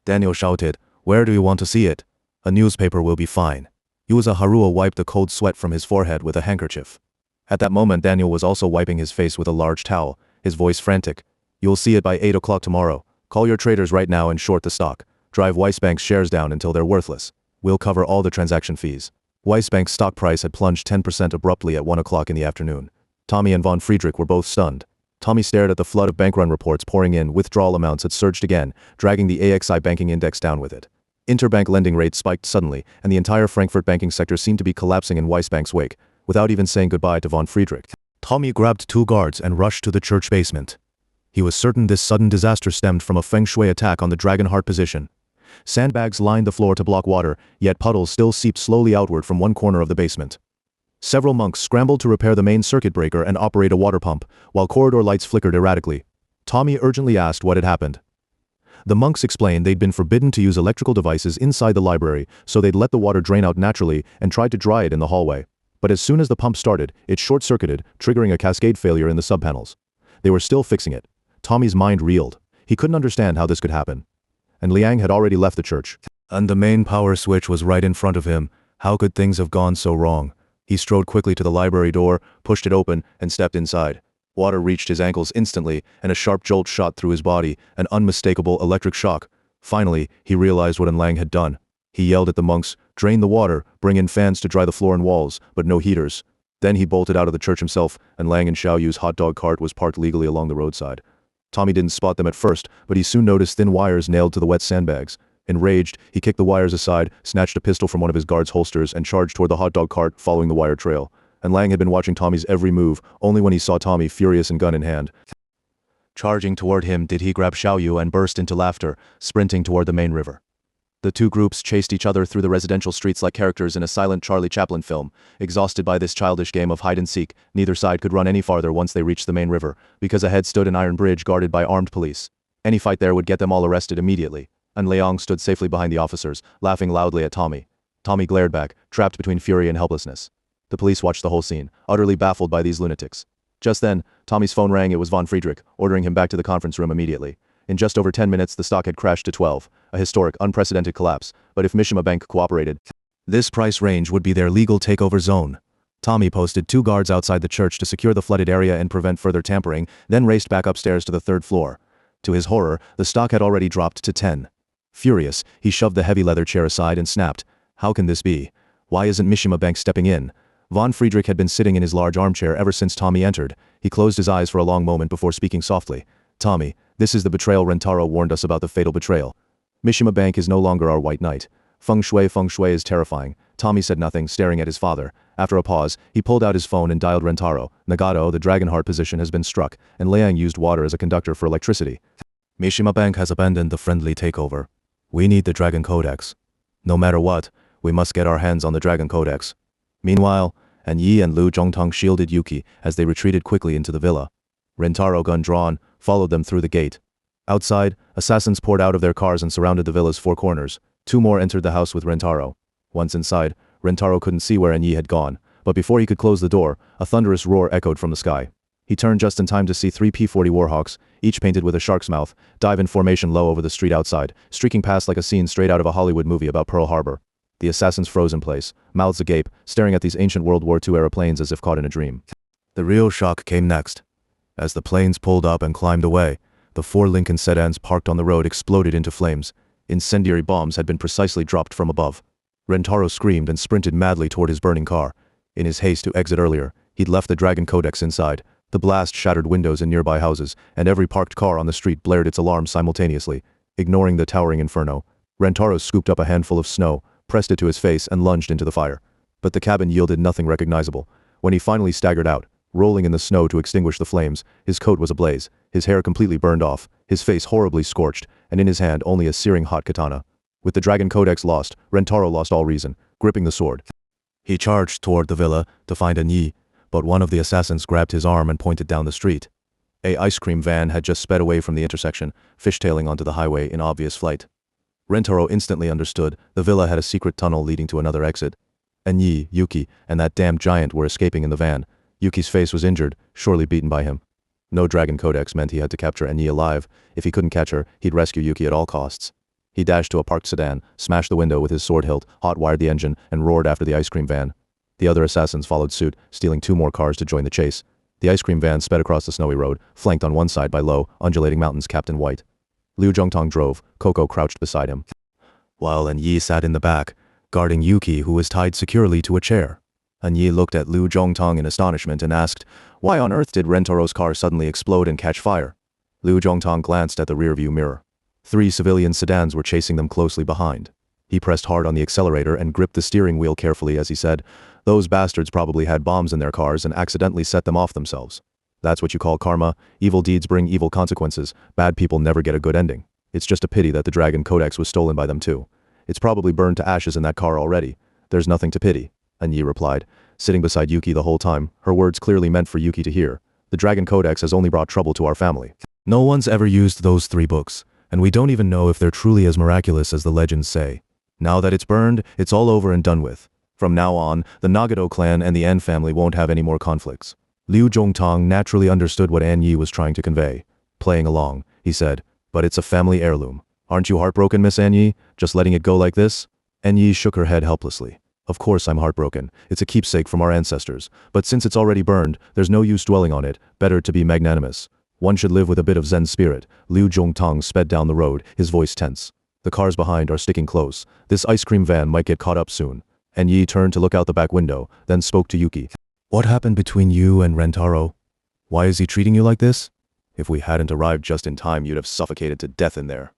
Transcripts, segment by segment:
Daniel shouted, "Where do you want to see it? A newspaper will be fine." Yuza Haruo wiped the cold sweat from his forehead with a handkerchief. At that moment Daniel was also wiping his face with a large towel, his voice frantic. "You'll see it by 8 o'clock tomorrow. Call your traders right now and short the stock. Drive Weissbank's shares down until they're worthless. We'll cover all the transaction fees." Weissbank's stock price had plunged 10% abruptly at 1 o'clock in the afternoon. Tommy and von Friedrich were both stunned. Tommy stared at the flood of bankrun reports pouring in. Withdrawal amounts had surged again, dragging the AXI banking index down with it. Interbank lending rates spiked suddenly, and the entire Frankfurt banking sector seemed to be collapsing in Weissbank's wake, without even saying goodbye to von Friedrich. Tommy grabbed 2 guards and rushed to the church basement. He was certain this sudden disaster stemmed from a Feng Shui attack on the Dragon Heart position. Sandbags lined the floor to block water, yet puddles still seeped slowly outward from one corner of the basement. Several monks scrambled to repair the main circuit breaker and operate a water pump, while corridor lights flickered erratically. Tommy urgently asked what had happened. The monks explained they'd been forbidden to use electrical devices inside the library, so they'd let the water drain out naturally and tried to dry it in the hallway. But as soon as the pump started, it short-circuited, triggering a cascade failure in the subpanels. They were still fixing it. Tommy's mind reeled. He couldn't understand how this could happen. And Liang had already left the church. And the main power switch was right in front of him. How could things have gone so wrong? He strode quickly to the library door, pushed it open, and stepped inside. Water reached his ankles instantly, and a sharp jolt shot through his body, an unmistakable electric shock. Finally, he realized what Liang had done. He yelled at the monks, "Drain the water, bring in fans to dry the floor and walls, but no heaters." Then he bolted out of the church himself, and Liang and Xiaoyu's hot dog cart was parked legally along the roadside. Tommy didn't spot them at first, but he soon noticed thin wires nailed to the wet sandbags. Enraged, he kicked the wires aside, snatched a pistol from one of his guards' holsters, and charged toward the hot dog cart, following the wire trail. And Liang had been watching Tommy's every move, only when he saw Tommy furious and gun in hand. Charging toward him did he grab Xiaoyu and burst into laughter, sprinting toward the main river. The two groups chased each other through the residential streets like characters in a silent Charlie Chaplin film. Exhausted by this childish game of hide-and-seek, neither side could run any farther once they reached the main river, because ahead stood an iron bridge guarded by armed police. Any fight there would get them all arrested immediately. And Liang stood safely behind the officers, laughing loudly at Tommy. Tommy glared back, trapped between fury and helplessness. The police watched the whole scene, utterly baffled by these lunatics. Just then, Tommy's phone rang. It was von Friedrich, ordering him back to the conference room immediately. In just over 10 minutes, the stock had crashed to 12, a historic, unprecedented collapse, but if Mishima Bank cooperated, this price range would be their legal takeover zone. Tommy posted 2 guards outside the church to secure the flooded area and prevent further tampering, then raced back upstairs to the 3rd floor. To his horror, the stock had already dropped to 10. Furious, he shoved the heavy leather chair aside and snapped, "How can this be? Why isn't Mishima Bank stepping in?" Von Friedrich had been sitting in his large armchair ever since Tommy entered. He closed his eyes for a long moment before speaking softly. "Tommy, this is the betrayal. Rentaro warned us about the fatal betrayal. Mishima Bank is no longer our white knight. Feng Shui is terrifying." Tommy said nothing, staring at his father. After a pause, he pulled out his phone and dialed Rentaro. "Nagato, the Dragon Heart position has been struck, and Liang used water as a conductor for electricity. Mishima Bank has abandoned the friendly takeover. We need the Dragon Codex. No matter what, we must get our hands on the Dragon Codex." Meanwhile, An Yi and Lu Zhongtong shielded Yuki as they retreated quickly into the villa. Rentaro, gun drawn, followed them through the gate. Outside, assassins poured out of their cars and surrounded the villa's 4 corners. 2 more entered the house with Rentaro. Once inside, Rentaro couldn't see where An Yi had gone, but before he could close the door, a thunderous roar echoed from the sky. He turned just in time to see 3 P-40 Warhawks, each painted with a shark's mouth, dive in formation low over the street outside, streaking past like a scene straight out of a Hollywood movie about Pearl Harbor. The assassins froze in place, mouths agape, staring at these ancient World War II-era planes as if caught in a dream. The real shock came next. As the planes pulled up and climbed away, the 4 Lincoln sedans parked on the road exploded into flames. Incendiary bombs had been precisely dropped from above. Rentaro screamed and sprinted madly toward his burning car. In his haste to exit earlier, he'd left the Dragon Codex inside. The blast shattered windows in nearby houses, and every parked car on the street blared its alarm simultaneously. Ignoring the towering inferno, Rentaro scooped up a handful of snow, pressed it to his face, and lunged into the fire. But the cabin yielded nothing recognizable. When he finally staggered out, rolling in the snow to extinguish the flames, his coat was ablaze, his hair completely burned off, his face horribly scorched, and in his hand only a searing hot katana. With the Dragon Codex lost, Rentaro lost all reason, gripping the sword. He charged toward the villa to find An Yi, but one of the assassins grabbed his arm and pointed down the street. A ice cream van had just sped away from the intersection, fishtailing onto the highway in obvious flight. Rentaro instantly understood the villa had a secret tunnel leading to another exit. An Yi, Yuki, and that damned giant were escaping in the van. Yuki's face was injured, surely beaten by him. No Dragon Codex meant he had to capture An Yi alive. If he couldn't catch her, he'd rescue Yuki at all costs. He dashed to a parked sedan, smashed the window with his sword hilt, hot-wired the engine, and roared after the ice cream van. The other assassins followed suit, stealing 2 more cars to join the chase. The ice cream van sped across the snowy road, flanked on one side by low, undulating mountains capped in white. Liu Zhongtong drove, Coco crouched beside him, while An Yi sat in the back, guarding Yuki, who was tied securely to a chair. An Yi looked at Liu Zhongtong in astonishment and asked, "Why on earth did Rentaro's car suddenly explode and catch fire?" Liu Zhongtong glanced at the rearview mirror. 3 civilian sedans were chasing them closely behind. He pressed hard on the accelerator and gripped the steering wheel carefully as he said, "Those bastards probably had bombs in their cars and accidentally set them off themselves. That's what you call karma. Evil deeds bring evil consequences. Bad people never get a good ending. It's just a pity that the Dragon Codex was stolen by them too. It's probably burned to ashes in that car already. There's nothing to pity," An Yi replied, sitting beside Yuki the whole time, her words clearly meant for Yuki to hear. "The Dragon Codex has only brought trouble to our family. No one's ever used those 3 books, and we don't even know if they're truly as miraculous as the legends say. Now that it's burned, it's all over and done with. From now on, the Nagato clan and the An family won't have any more conflicts." Liu Zhongtong naturally understood what An Yi was trying to convey. Playing along, he said, "But it's a family heirloom. Aren't you heartbroken, Miss An Yi, just letting it go like this?" An Yi shook her head helplessly. "Of course I'm heartbroken. It's a keepsake from our ancestors. But since it's already burned, there's no use dwelling on it. Better to be magnanimous. One should live with a bit of Zen spirit." Liu Zhongtong sped down the road, his voice tense. "The cars behind are sticking close. This ice cream van might get caught up soon." An Yi turned to look out the back window, then spoke to Yuki. "What happened between you and Rentaro? Why is he treating you like this? If we hadn't arrived just in time, you'd have suffocated to death in there."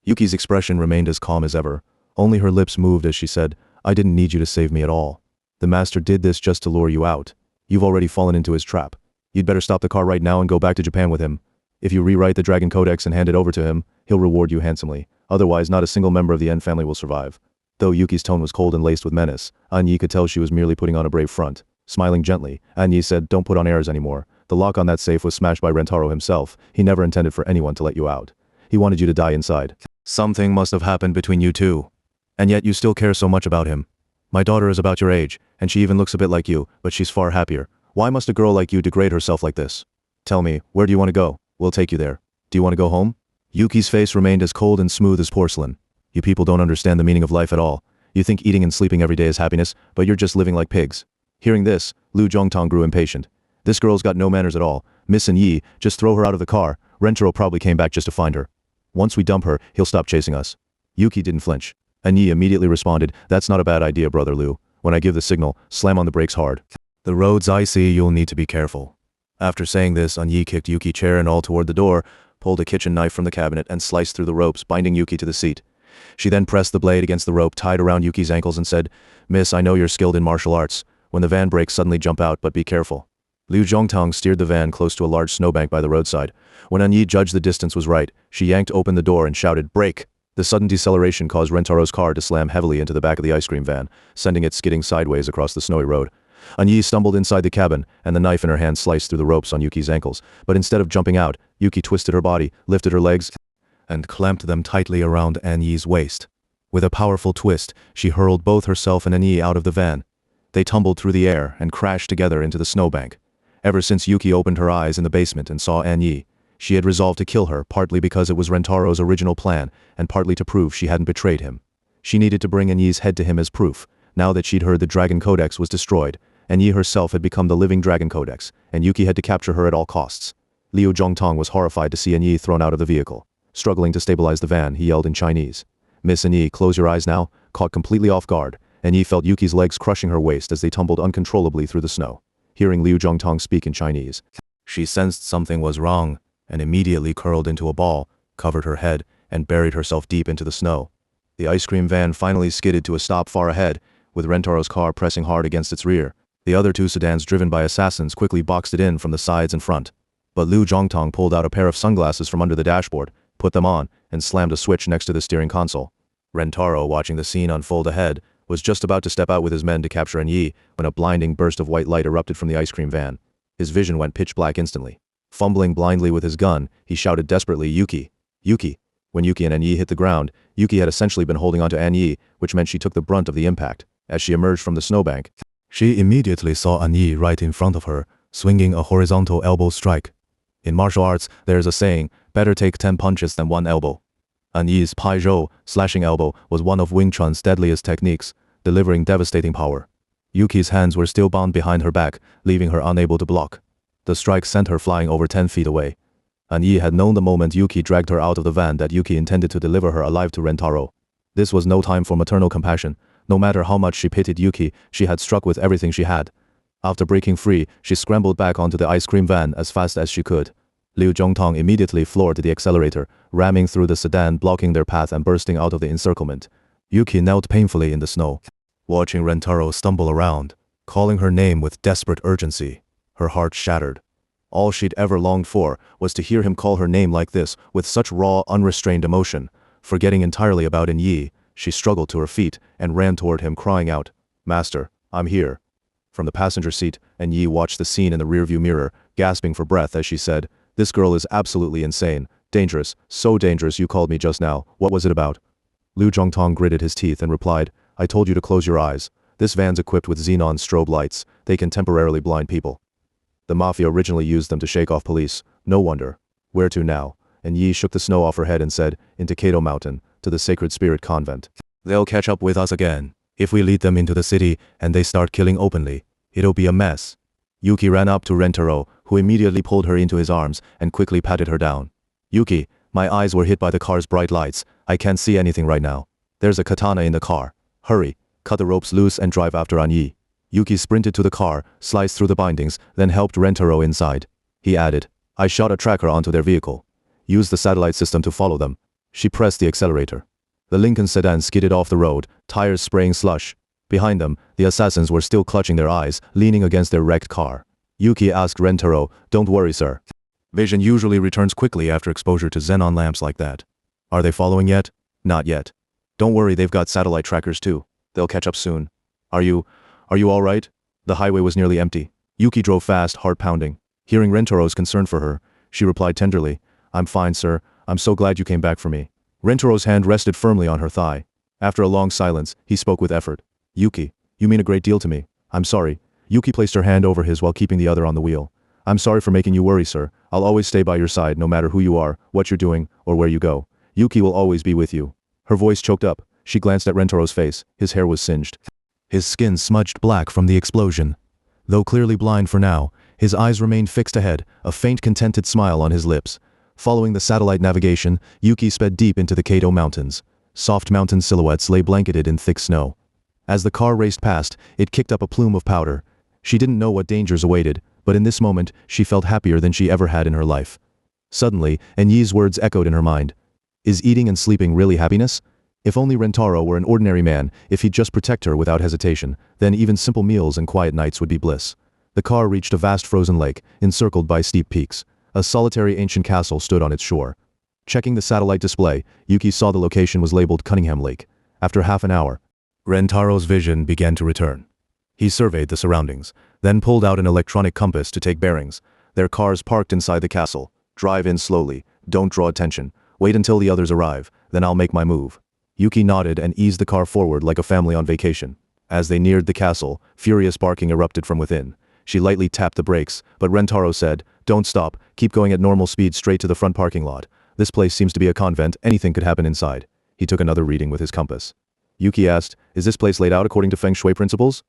Yuki's expression remained as calm as ever. Only her lips moved as she said, "I didn't need you to save me at all. The master did this just to lure you out. You've already fallen into his trap. You'd better stop the car right now and go back to Japan with him. If you rewrite the Dragon Codex and hand it over to him, he'll reward you handsomely. Otherwise, not a single member of the N family will survive." Though Yuki's tone was cold and laced with menace, An Yi could tell she was merely putting on a brave front. Smiling gently, An Yi said, "Don't put on airs anymore. The lock on that safe was smashed by Rentaro himself. He never intended for anyone to let you out. He wanted you to die inside. Something must have happened between you two. And yet you still care so much about him. My daughter is about your age, and she even looks a bit like you, but she's far happier. Why must a girl like you degrade herself like this? Tell me, where do you want to go? We'll take you there. Do you want to go home?" Yuki's face remained as cold and smooth as porcelain. "You people don't understand the meaning of life at all. You think eating and sleeping every day is happiness, but you're just living like pigs." Hearing this, Liu Zhongtong grew impatient. "This girl's got no manners at all. Miss An Yi, just throw her out of the car. Rentaro probably came back just to find her. Once we dump her, he'll stop chasing us." Yuki didn't flinch. An Yi immediately responded, "That's not a bad idea, brother Liu. When I give the signal, slam on the brakes hard. The road's icy, you'll need to be careful." After saying this, An Yi kicked Yuki chair and all toward the door, pulled a kitchen knife from the cabinet and sliced through the ropes, binding Yuki to the seat. She then pressed the blade against the rope tied around Yuki's ankles and said, "Miss, I know you're skilled in martial arts. When the van brakes, suddenly jump out, but be careful." Liu Zhongtong steered the van close to a large snowbank by the roadside. When An Yi judged the distance was right, she yanked open the door and shouted, "Brake!" The sudden deceleration caused Rentaro's car to slam heavily into the back of the ice cream van, sending it skidding sideways across the snowy road. An Yi stumbled inside the cabin, and the knife in her hand sliced through the ropes on Yuki's ankles. But instead of jumping out, Yuki twisted her body, lifted her legs, and clamped them tightly around An Yi's waist. With a powerful twist, she hurled both herself and An Yi out of the van. They tumbled through the air and crashed together into the snowbank. Ever since Yuki opened her eyes in the basement and saw An Yi, she had resolved to kill her, partly because it was Rentaro's original plan, and partly to prove she hadn't betrayed him. She needed to bring An Yi's head to him as proof. Now that she'd heard the Dragon Codex was destroyed, An Yi herself had become the living Dragon Codex, and Yuki had to capture her at all costs. Liu Zhongtong was horrified to see An Yi thrown out of the vehicle. Struggling to stabilize the van, he yelled in Chinese, "Miss An Yi, close your eyes now." Caught completely off guard, An Yi felt Yuki's legs crushing her waist as they tumbled uncontrollably through the snow. Hearing Liu Zhongtong speak in Chinese, she sensed something was wrong, and immediately curled into a ball, covered her head, and buried herself deep into the snow. The ice cream van finally skidded to a stop far ahead, with Rentaro's car pressing hard against its rear. The other 2 sedans driven by assassins quickly boxed it in from the sides and front. But Liu Zhongtong pulled out a pair of sunglasses from under the dashboard, put them on, and slammed a switch next to the steering console. Rentaro, watching the scene unfold ahead, was just about to step out with his men to capture An Yi when a blinding burst of white light erupted from the ice cream van. His vision went pitch black instantly. Fumbling blindly with his gun, he shouted desperately, "Yuki! Yuki!" When Yuki and An Yi hit the ground, Yuki had essentially been holding onto An Yi, which meant she took the brunt of the impact. As she emerged from the snowbank, she immediately saw An Yi right in front of her, swinging a horizontal elbow strike. In martial arts, there is a saying, better take 10 punches than 1 elbow. An Yi's Pai Zhou, slashing elbow, was one of Wing Chun's deadliest techniques, delivering devastating power. Yuki's hands were still bound behind her back, leaving her unable to block. The strike sent her flying over 10 feet away. An Yi had known the moment Yuki dragged her out of the van that Yuki intended to deliver her alive to Rentaro. This was no time for maternal compassion. No matter how much she pitied Yuki, she had struck with everything she had. After breaking free, she scrambled back onto the ice cream van as fast as she could. Liu Zhongtong immediately floored the accelerator, ramming through the sedan, blocking their path and bursting out of the encirclement. Yuki knelt painfully in the snow, watching Rentaro stumble around, calling her name with desperate urgency. Her heart shattered. All she'd ever longed for was to hear him call her name like this, with such raw, unrestrained emotion. Forgetting entirely about An Yi, she struggled to her feet and ran toward him, crying out, "Master, I'm here." From the passenger seat, An Yi watched the scene in the rearview mirror, gasping for breath as she said, "This girl is absolutely insane. Dangerous, so dangerous you called me just now. What was it about?" Liu Zhongtong gritted his teeth and replied, "I told you to close your eyes. This van's equipped with xenon strobe lights. They can temporarily blind people. The mafia originally used them to shake off police. No wonder. Where to now?" And Yi shook the snow off her head and said, "Into Kato Mountain, to the Sacred Spirit Convent. They'll catch up with us again. If we lead them into the city and they start killing openly, it'll be a mess." Yuki ran up to Rentaro, who immediately pulled her into his arms and quickly patted her down. "Yuki, my eyes were hit by the car's bright lights. I can't see anything right now. There's a katana in the car. Hurry, cut the ropes loose and drive after An Yi." Yuki sprinted to the car, sliced through the bindings, then helped Rentaro inside. He added, "I shot a tracker onto their vehicle. Use the satellite system to follow them." She pressed the accelerator. The Lincoln sedan skidded off the road, tires spraying slush. Behind them, the assassins were still clutching their eyes, leaning against their wrecked car. Yuki asked Rentaro, "Don't worry, sir. Vision usually returns quickly after exposure to xenon lamps like that. Are they following yet?" "Not yet. Don't worry, they've got satellite trackers too. They'll catch up soon." Are you all right?" The highway was nearly empty. Yuki drove fast, heart pounding. Hearing Rentaro's concern for her, she replied tenderly, "I'm fine, sir. I'm so glad you came back for me." Rentaro's hand rested firmly on her thigh. After a long silence, he spoke with effort. "Yuki, you mean a great deal to me. I'm sorry." Yuki placed her hand over his while keeping the other on the wheel. "I'm sorry for making you worry, sir. I'll always stay by your side no matter who you are, what you're doing, or where you go. Yuki will always be with you." Her voice choked up. She glanced at Rentaro's face. His hair was singed. His skin smudged black from the explosion. Though clearly blind for now, his eyes remained fixed ahead, a faint contented smile on his lips. Following the satellite navigation, Yuki sped deep into the Kato Mountains. Soft mountain silhouettes lay blanketed in thick snow. As the car raced past, it kicked up a plume of powder. She didn't know what dangers awaited, but in this moment, she felt happier than she ever had in her life. Suddenly, An Yi's words echoed in her mind. Is eating and sleeping really happiness? If only Rentaro were an ordinary man, if he'd just protect her without hesitation, then even simple meals and quiet nights would be bliss. The car reached a vast frozen lake, encircled by steep peaks. A solitary ancient castle stood on its shore. Checking the satellite display, Yuki saw the location was labeled Cunningham Lake. After half an hour, Rentaro's vision began to return. He surveyed the surroundings, then pulled out an electronic compass to take bearings. Their cars parked inside the castle. "Drive in slowly. Don't draw attention. Wait until the others arrive, then I'll make my move." Yuki nodded and eased the car forward like a family on vacation. As they neared the castle, furious barking erupted from within. She lightly tapped the brakes, but Rentaro said, "Don't stop, keep going at normal speed straight to the front parking lot. This place seems to be a convent, anything could happen inside." He took another reading with his compass. Yuki asked, "Is this place laid out according to Feng Shui principles?"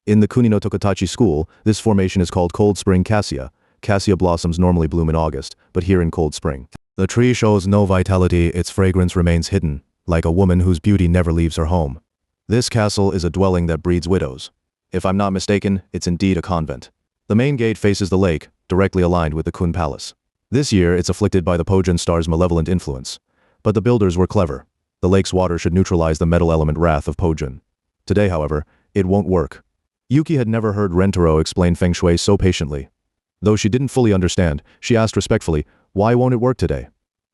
In the Kunino Tokatachi school, this formation is called Cold Spring Cassia. Cassia blossoms normally bloom in August, but here in Cold Spring. The tree shows no vitality, its fragrance remains hidden, like a woman whose beauty never leaves her home. This castle is a dwelling that breeds widows. If I'm not mistaken, it's indeed a convent. The main gate faces the lake, directly aligned with the Kun Palace. This year, it's afflicted by the Pojun star's malevolent influence. But the builders were clever. The lake's water should neutralize the metal element wrath of Pojun. Today, however, it won't work. Yuki had never heard Rentaro explain Feng Shui so patiently. Though she didn't fully understand, she asked respectfully, "Why won't it work today?"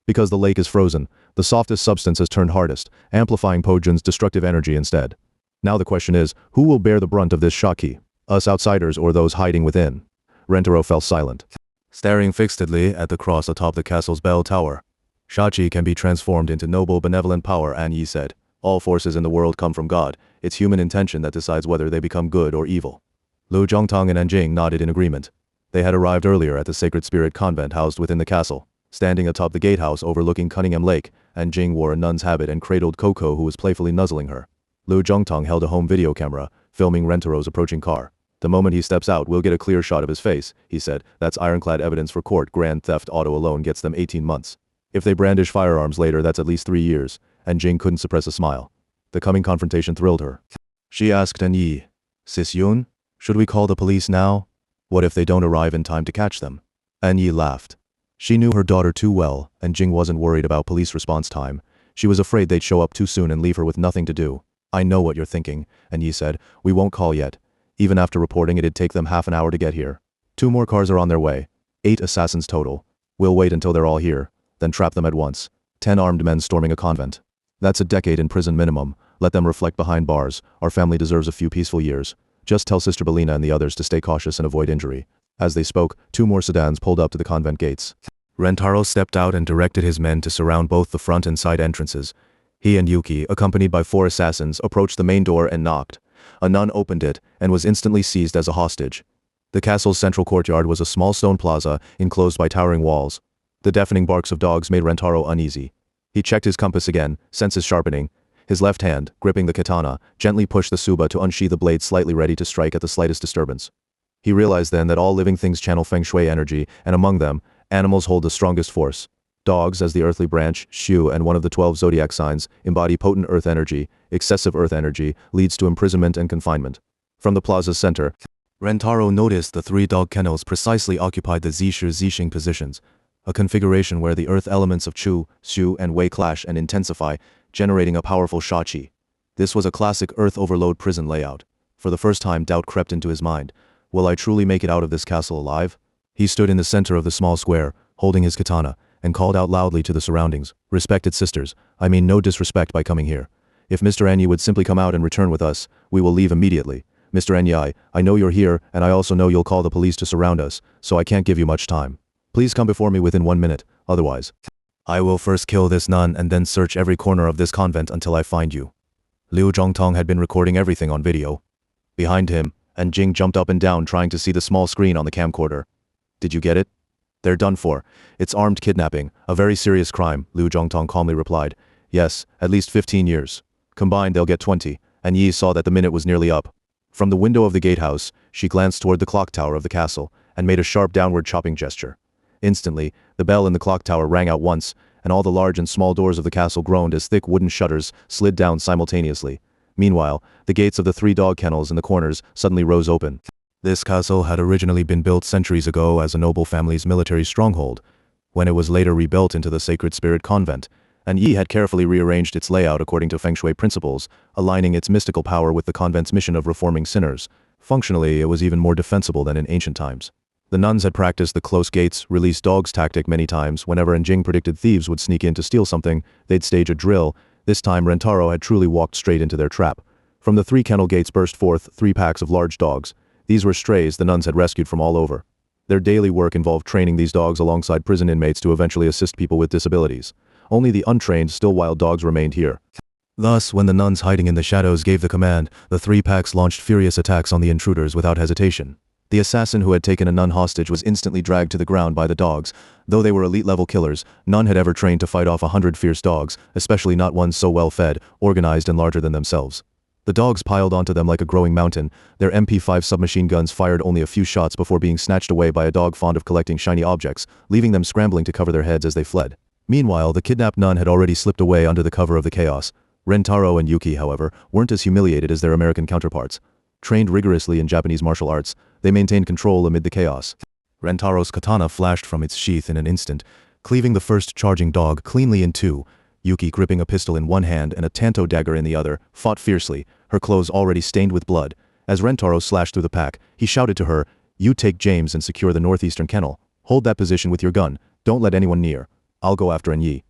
"Because the lake is frozen. The softest substance has turned hardest, amplifying Pojun's destructive energy instead. Now the question is, who will bear the brunt of this Shaki? Us outsiders or those hiding within?" Rentaro fell silent, staring fixedly at the cross atop the castle's bell tower. "Shachi can be transformed into noble benevolent power," An Yi said. "All forces in the world come from God. It's human intention that decides whether they become good or evil." Liu Zhongtong and Anjing nodded in agreement. They had arrived earlier at the Sacred Spirit Convent housed within the castle. Standing atop the gatehouse overlooking Cunningham Lake, and Jing wore a nun's habit and cradled Coco, who was playfully nuzzling her. Liu Zhongtong held a home video camera, filming Rentaro's approaching car. The moment he steps out, we'll get a clear shot of his face, he said. That's ironclad evidence for court. Grand theft auto alone gets them 18 months. If they brandish firearms later, that's at least 3 years, and Jing couldn't suppress a smile. The coming confrontation thrilled her. She asked Anyi, Sis Yun, should we call the police now? What if they don't arrive in time to catch them? Anyi laughed. She knew her daughter too well, and Jing wasn't worried about police response time. She was afraid they'd show up too soon and leave her with nothing to do. I know what you're thinking, Anyi said. We won't call yet. Even after reporting, it'd take them half an hour to get here. 2 more cars are on their way. 8 assassins total. We'll wait until they're all here, then trap them at once. 10 armed men storming a convent. That's a decade in prison minimum. Let them reflect behind bars. Our family deserves a few peaceful years. Just tell Sister Belina and the others to stay cautious and avoid injury. As they spoke, 2 more sedans pulled up to the convent gates. Rentaro stepped out and directed his men to surround both the front and side entrances. He and Yuki, accompanied by 4 assassins, approached the main door and knocked. A nun opened it and was instantly seized as a hostage. The castle's central courtyard was a small stone plaza enclosed by towering walls. The deafening barks of dogs made Rentaro uneasy. He checked his compass again, senses sharpening. His left hand, gripping the katana, gently pushed the tsuba to unsheath the blade, slightly ready to strike at the slightest disturbance. He realized then that all living things channel Feng Shui energy, and among them, animals hold the strongest force. Dogs, as the earthly branch, Shu, and one of the 12 zodiac signs, embody potent earth energy. Excessive earth energy leads to imprisonment and confinement. From the plaza's center, Rentaro noticed the 3 dog kennels precisely occupied the Zishu Zixing positions, a configuration where the earth elements of Chu, Shu, and Wei clash and intensify, generating a powerful Shachi. This was a classic earth overload prison layout. For the first time, doubt crept into his mind. Will I truly make it out of this castle alive? He stood in the center of the small square, holding his katana, and called out loudly to the surroundings. Respected sisters, I mean no disrespect by coming here. If Mr. Anyi would simply come out and return with us, we will leave immediately. Mr. Anyi, I know you're here, and I also know you'll call the police to surround us, so I can't give you much time. Please come before me within 1 minute, otherwise I will first kill this nun and then search every corner of this convent until I find you. Liu Zhongtong had been recording everything on video. Behind him, and Jing jumped up and down trying to see the small screen on the camcorder. Did you get it? They're done for. It's armed kidnapping, a very serious crime, Liu Zhongtong calmly replied. Yes, at least 15 years. Combined they'll get 20, and Yi saw that the minute was nearly up. From the window of the gatehouse, she glanced toward the clock tower of the castle, and made a sharp downward chopping gesture. Instantly, the bell in the clock tower rang out once, and all the large and small doors of the castle groaned as thick wooden shutters slid down simultaneously. Meanwhile, the gates of the 3 dog kennels in the corners suddenly rose open. This castle had originally been built centuries ago as a noble family's military stronghold, when it was later rebuilt into the Sacred Spirit Convent, and Yi had carefully rearranged its layout according to Feng Shui principles, aligning its mystical power with the convent's mission of reforming sinners. Functionally, it was even more defensible than in ancient times. The nuns had practiced the close gates, release dogs tactic many times. Whenever Jing predicted thieves would sneak in to steal something, they'd stage a drill. This time Rentaro had truly walked straight into their trap. From the 3 kennel gates burst forth 3 packs of large dogs. These were strays the nuns had rescued from all over. Their daily work involved training these dogs alongside prison inmates to eventually assist people with disabilities. Only the untrained, still wild dogs remained here. Thus, when the nuns hiding in the shadows gave the command, the 3 packs launched furious attacks on the intruders without hesitation. The assassin who had taken a nun hostage was instantly dragged to the ground by the dogs. Though they were elite-level killers, none had ever trained to fight off 100 fierce dogs, especially not ones so well-fed, organized and larger than themselves. The dogs piled onto them like a growing mountain. Their MP5 submachine guns fired only a few shots before being snatched away by a dog fond of collecting shiny objects, leaving them scrambling to cover their heads as they fled. Meanwhile, the kidnapped nun had already slipped away under the cover of the chaos. Rentaro and Yuki, however, weren't as humiliated as their American counterparts. Trained rigorously in Japanese martial arts, they maintained control amid the chaos. Rentaro's katana flashed from its sheath in an instant, cleaving the first charging dog cleanly in 2. Yuki, gripping a pistol in one hand and a tanto dagger in the other, fought fiercely, her clothes already stained with blood. As Rentaro slashed through the pack, he shouted to her, "You take James and secure the northeastern kennel. Hold that position with your gun. Don't let anyone near. I'll go after Anyi."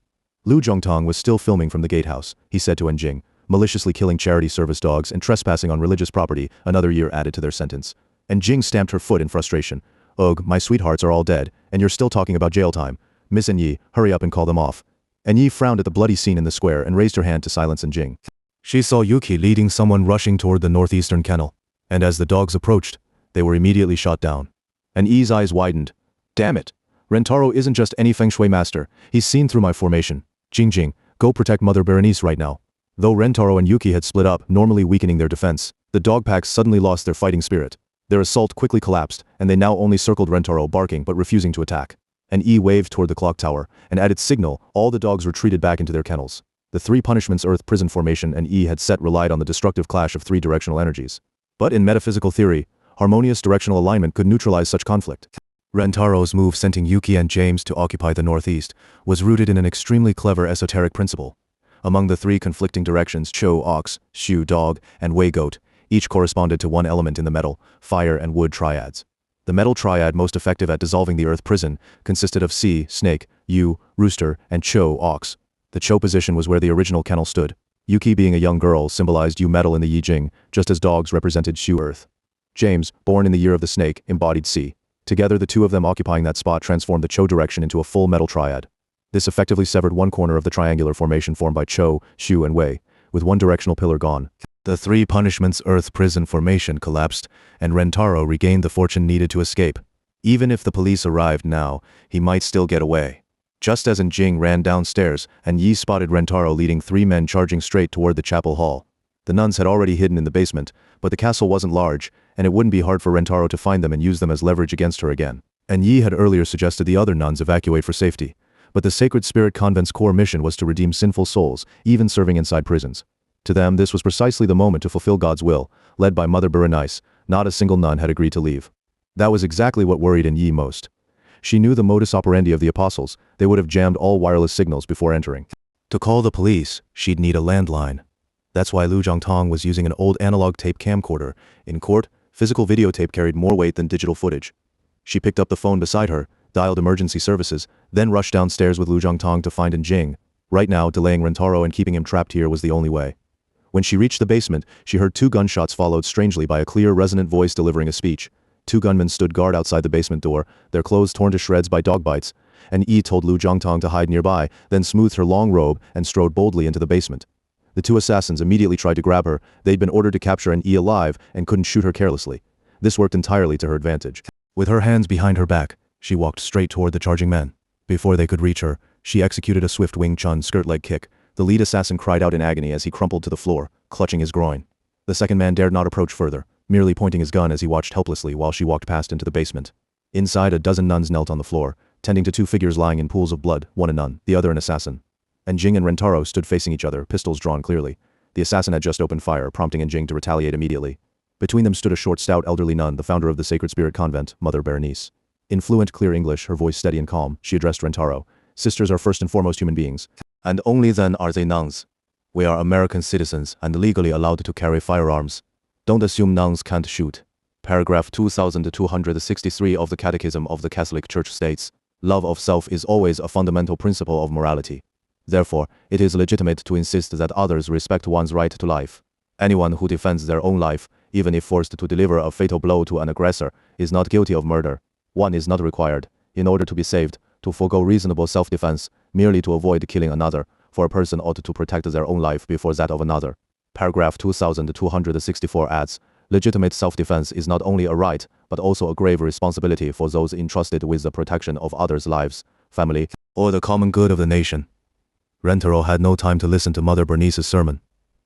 Liu Zhongtong was still filming from the gatehouse. He said to Enjing, "Maliciously killing charity service dogs and trespassing on religious property, another year added to their sentence." Enjing stamped her foot in frustration. "Ugh, my sweethearts are all dead, and you're still talking about jail time. Miss Enyi, hurry up and call them off." Enyi frowned at the bloody scene in the square and raised her hand to silence Enjing. She saw Yuki leading someone rushing toward the northeastern kennel, and as the dogs approached, they were immediately shot down. Enyi's eyes widened. "Damn it! Rentaro isn't just any Feng Shui master, he's seen through my formation. Jing, Go protect Mother Berenice right now. Though Rentaro and Yuki had split up, normally weakening their defense, the dog packs suddenly lost their fighting spirit. Their assault quickly collapsed, and they now only circled Rentaro, barking but refusing to attack. An E waved toward the clock tower, and at its signal, all the dogs retreated back into their kennels. The three punishments Earth prison formation and E had set relied on the destructive clash of three directional energies. But in metaphysical theory, harmonious directional alignment could neutralize such conflict. Rentaro's move sending Yuki and James to occupy the northeast was rooted in an extremely clever esoteric principle. Among the three conflicting directions Cho ox, Shu dog, and Wei goat, each corresponded to one element in the metal, fire and wood triads. The metal triad most effective at dissolving the earth prison consisted of Si, snake, Yu, rooster, and Cho, ox. The Cho position was where the original kennel stood. Yuki, being a young girl, symbolized Yu metal in the Yi Jing, just as dogs represented Shu earth. James, born in the year of the snake, embodied Si. Together the two of them occupying that spot transformed the Cho direction into a full metal triad. This effectively severed one corner of the triangular formation formed by Cho, Shu, and Wei, with one directional pillar gone. The three punishments Earth prison formation collapsed, and Rentaro regained the fortune needed to escape. Even if the police arrived now, he might still get away. Just as Jing ran downstairs, and Yi spotted Rentaro leading three men charging straight toward the chapel hall. The nuns had already hidden in the basement, but the castle wasn't large, and it wouldn't be hard for Rentaro to find them and use them as leverage against her again. And Yi had earlier suggested the other nuns evacuate for safety. But the Sacred Spirit Convent's core mission was to redeem sinful souls, even serving inside prisons. To them, this was precisely the moment to fulfill God's will, led by Mother Berenice. Not a single nun had agreed to leave. That was exactly what worried Yi most. She knew the modus operandi of the apostles. They would have jammed all wireless signals before entering. To call the police, she'd need a landline. That's why Lu Zhongtong was using an old analog tape camcorder. In court, physical videotape carried more weight than digital footage. She picked up the phone beside her, dialed emergency services, then rushed downstairs with Lu Zhongtong to find Jing. Right now, delaying Rentaro and keeping him trapped here was the only way. When she reached the basement, she heard two gunshots followed strangely by a clear, resonant voice delivering a speech. Two gunmen stood guard outside the basement door, their clothes torn to shreds by dog bites, and Yi told Lu Zhongtong to hide nearby, then smoothed her long robe and strode boldly into the basement. The two assassins immediately tried to grab her. They'd been ordered to capture Yi alive and couldn't shoot her carelessly. This worked entirely to her advantage. With her hands behind her back, she walked straight toward the charging men. Before they could reach her, she executed a swift Wing Chun skirt-leg kick. The lead assassin cried out in agony as he crumpled to the floor, clutching his groin. The second man dared not approach further, merely pointing his gun as he watched helplessly while she walked past into the basement. Inside, a dozen nuns knelt on the floor, tending to two figures lying in pools of blood, one a nun, the other an assassin. Jing and Rentaro stood facing each other, pistols drawn clearly. The assassin had just opened fire, prompting Jing to retaliate immediately. Between them stood a short, stout, elderly nun, the founder of the Sacred Spirit Convent, Mother Berenice. In fluent, clear English, her voice steady and calm, she addressed Rentaro. Sisters are first and foremost human beings. And only then are they nuns. We are American citizens and legally allowed to carry firearms. Don't assume nuns can't shoot. Paragraph 2263 of the Catechism of the Catholic Church states, love of self is always a fundamental principle of morality. Therefore, it is legitimate to insist that others respect one's right to life. Anyone who defends their own life, even if forced to deliver a fatal blow to an aggressor, is not guilty of murder. One is not required, in order to be saved, to forego reasonable self-defense, merely to avoid killing another, for a person ought to protect their own life before that of another. Paragraph 2264 adds, legitimate self-defense is not only a right, but also a grave responsibility for those entrusted with the protection of others' lives, family, or the common good of the nation. Rentaro had no time to listen to Mother Bernice's sermon.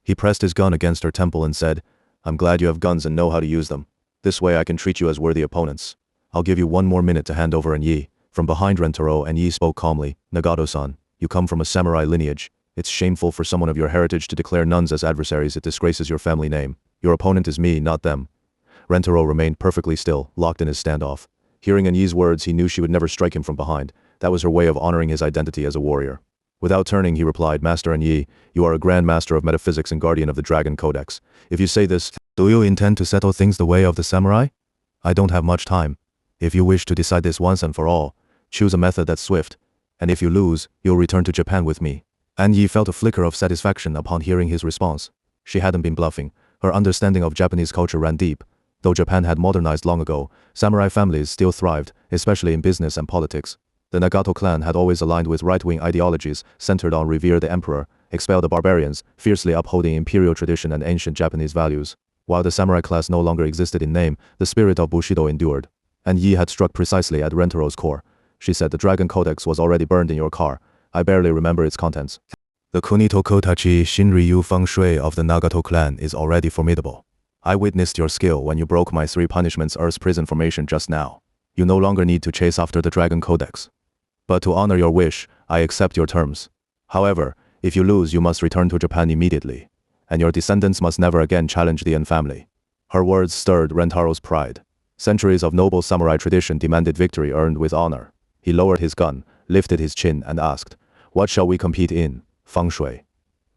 He pressed his gun against her temple and said, I'm glad you have guns and know how to use them. This way I can treat you as worthy opponents. I'll give you one more minute to hand over Yi. From behind Rentaro, Yi spoke calmly, Nagato-san, you come from a samurai lineage. It's shameful for someone of your heritage to declare nuns as adversaries. It disgraces your family name. Your opponent is me, not them. Rentaro remained perfectly still, locked in his standoff. Hearing Yi's words, he knew she would never strike him from behind. That was her way of honoring his identity as a warrior. Without turning, he replied, Master Yi, you are a grand master of metaphysics and guardian of the Dragon Codex. If you say this, do you intend to settle things the way of the samurai? I don't have much time. If you wish to decide this once and for all, choose a method that's swift. And if you lose, you'll return to Japan with me. Yi felt a flicker of satisfaction upon hearing his response. She hadn't been bluffing. Her understanding of Japanese culture ran deep. Though Japan had modernized long ago, samurai families still thrived, especially in business and politics. The Nagato clan had always aligned with right-wing ideologies centered on revere the emperor, expel the barbarians, fiercely upholding imperial tradition and ancient Japanese values. While the samurai class no longer existed in name, the spirit of Bushido endured. Yi had struck precisely at Rentaro's core. She said, the Dragon Codex was already burned in your car. I barely remember its contents. The Kunito Kotachi Shinryu Feng Shui of the Nagato clan is already formidable. I witnessed your skill when you broke my 3 punishments Earth's prison formation just now. You no longer need to chase after the Dragon Codex. But to honor your wish, I accept your terms. However, if you lose, you must return to Japan immediately, and your descendants must never again challenge the N family. Her words stirred Rentaro's pride. Centuries of noble samurai tradition demanded victory earned with honor. He lowered his gun, lifted his chin, and asked, "What shall we compete in?" Feng Shui.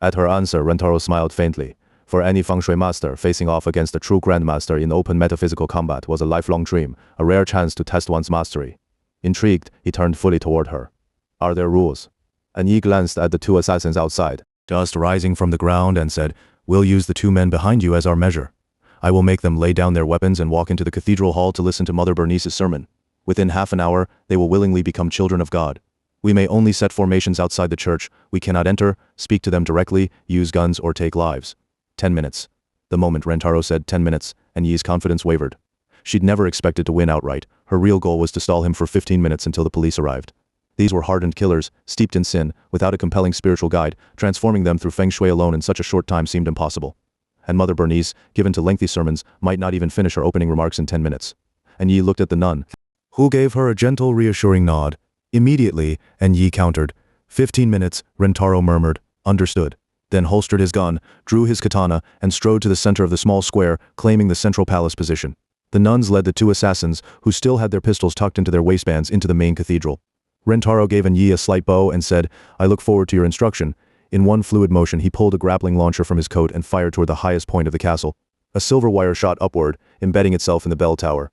At her answer, Rentaro smiled faintly. For any Feng Shui master, facing off against a true grandmaster in open metaphysical combat was a lifelong dream, a rare chance to test one's mastery. Intrigued, he turned fully toward her. "Are there rules?" And Yi glanced at the 2 assassins outside, just rising from the ground, and said, "We'll use the 2 men behind you as our measure. I will make them lay down their weapons and walk into the cathedral hall to listen to Mother Bernice's sermon. Within half an hour, they will willingly become children of God. We may only set formations outside the church. We cannot enter, speak to them directly, use guns, or take lives. 10 minutes. The moment Rentaro said 10 minutes, and Yi's confidence wavered. She'd never expected to win outright. Her real goal was to stall him for 15 minutes until the police arrived. These were hardened killers, steeped in sin, without a compelling spiritual guide. Transforming them through Feng Shui alone in such a short time seemed impossible. And Mother Bernice, given to lengthy sermons, might not even finish her opening remarks in 10 minutes. And Yi looked at the nun, who gave her a gentle, reassuring nod. Immediately, and Yi countered. 15 minutes, Rentaro murmured, "Understood." Then holstered his gun, drew his katana, and strode to the center of the small square, claiming the central palace position. The nuns led the 2 assassins, who still had their pistols tucked into their waistbands, into the main cathedral. Rentaro gave Yi a slight bow and said, "I look forward to your instruction." In one fluid motion, he pulled a grappling launcher from his coat and fired toward the highest point of the castle. A silver wire shot upward, embedding itself in the bell tower.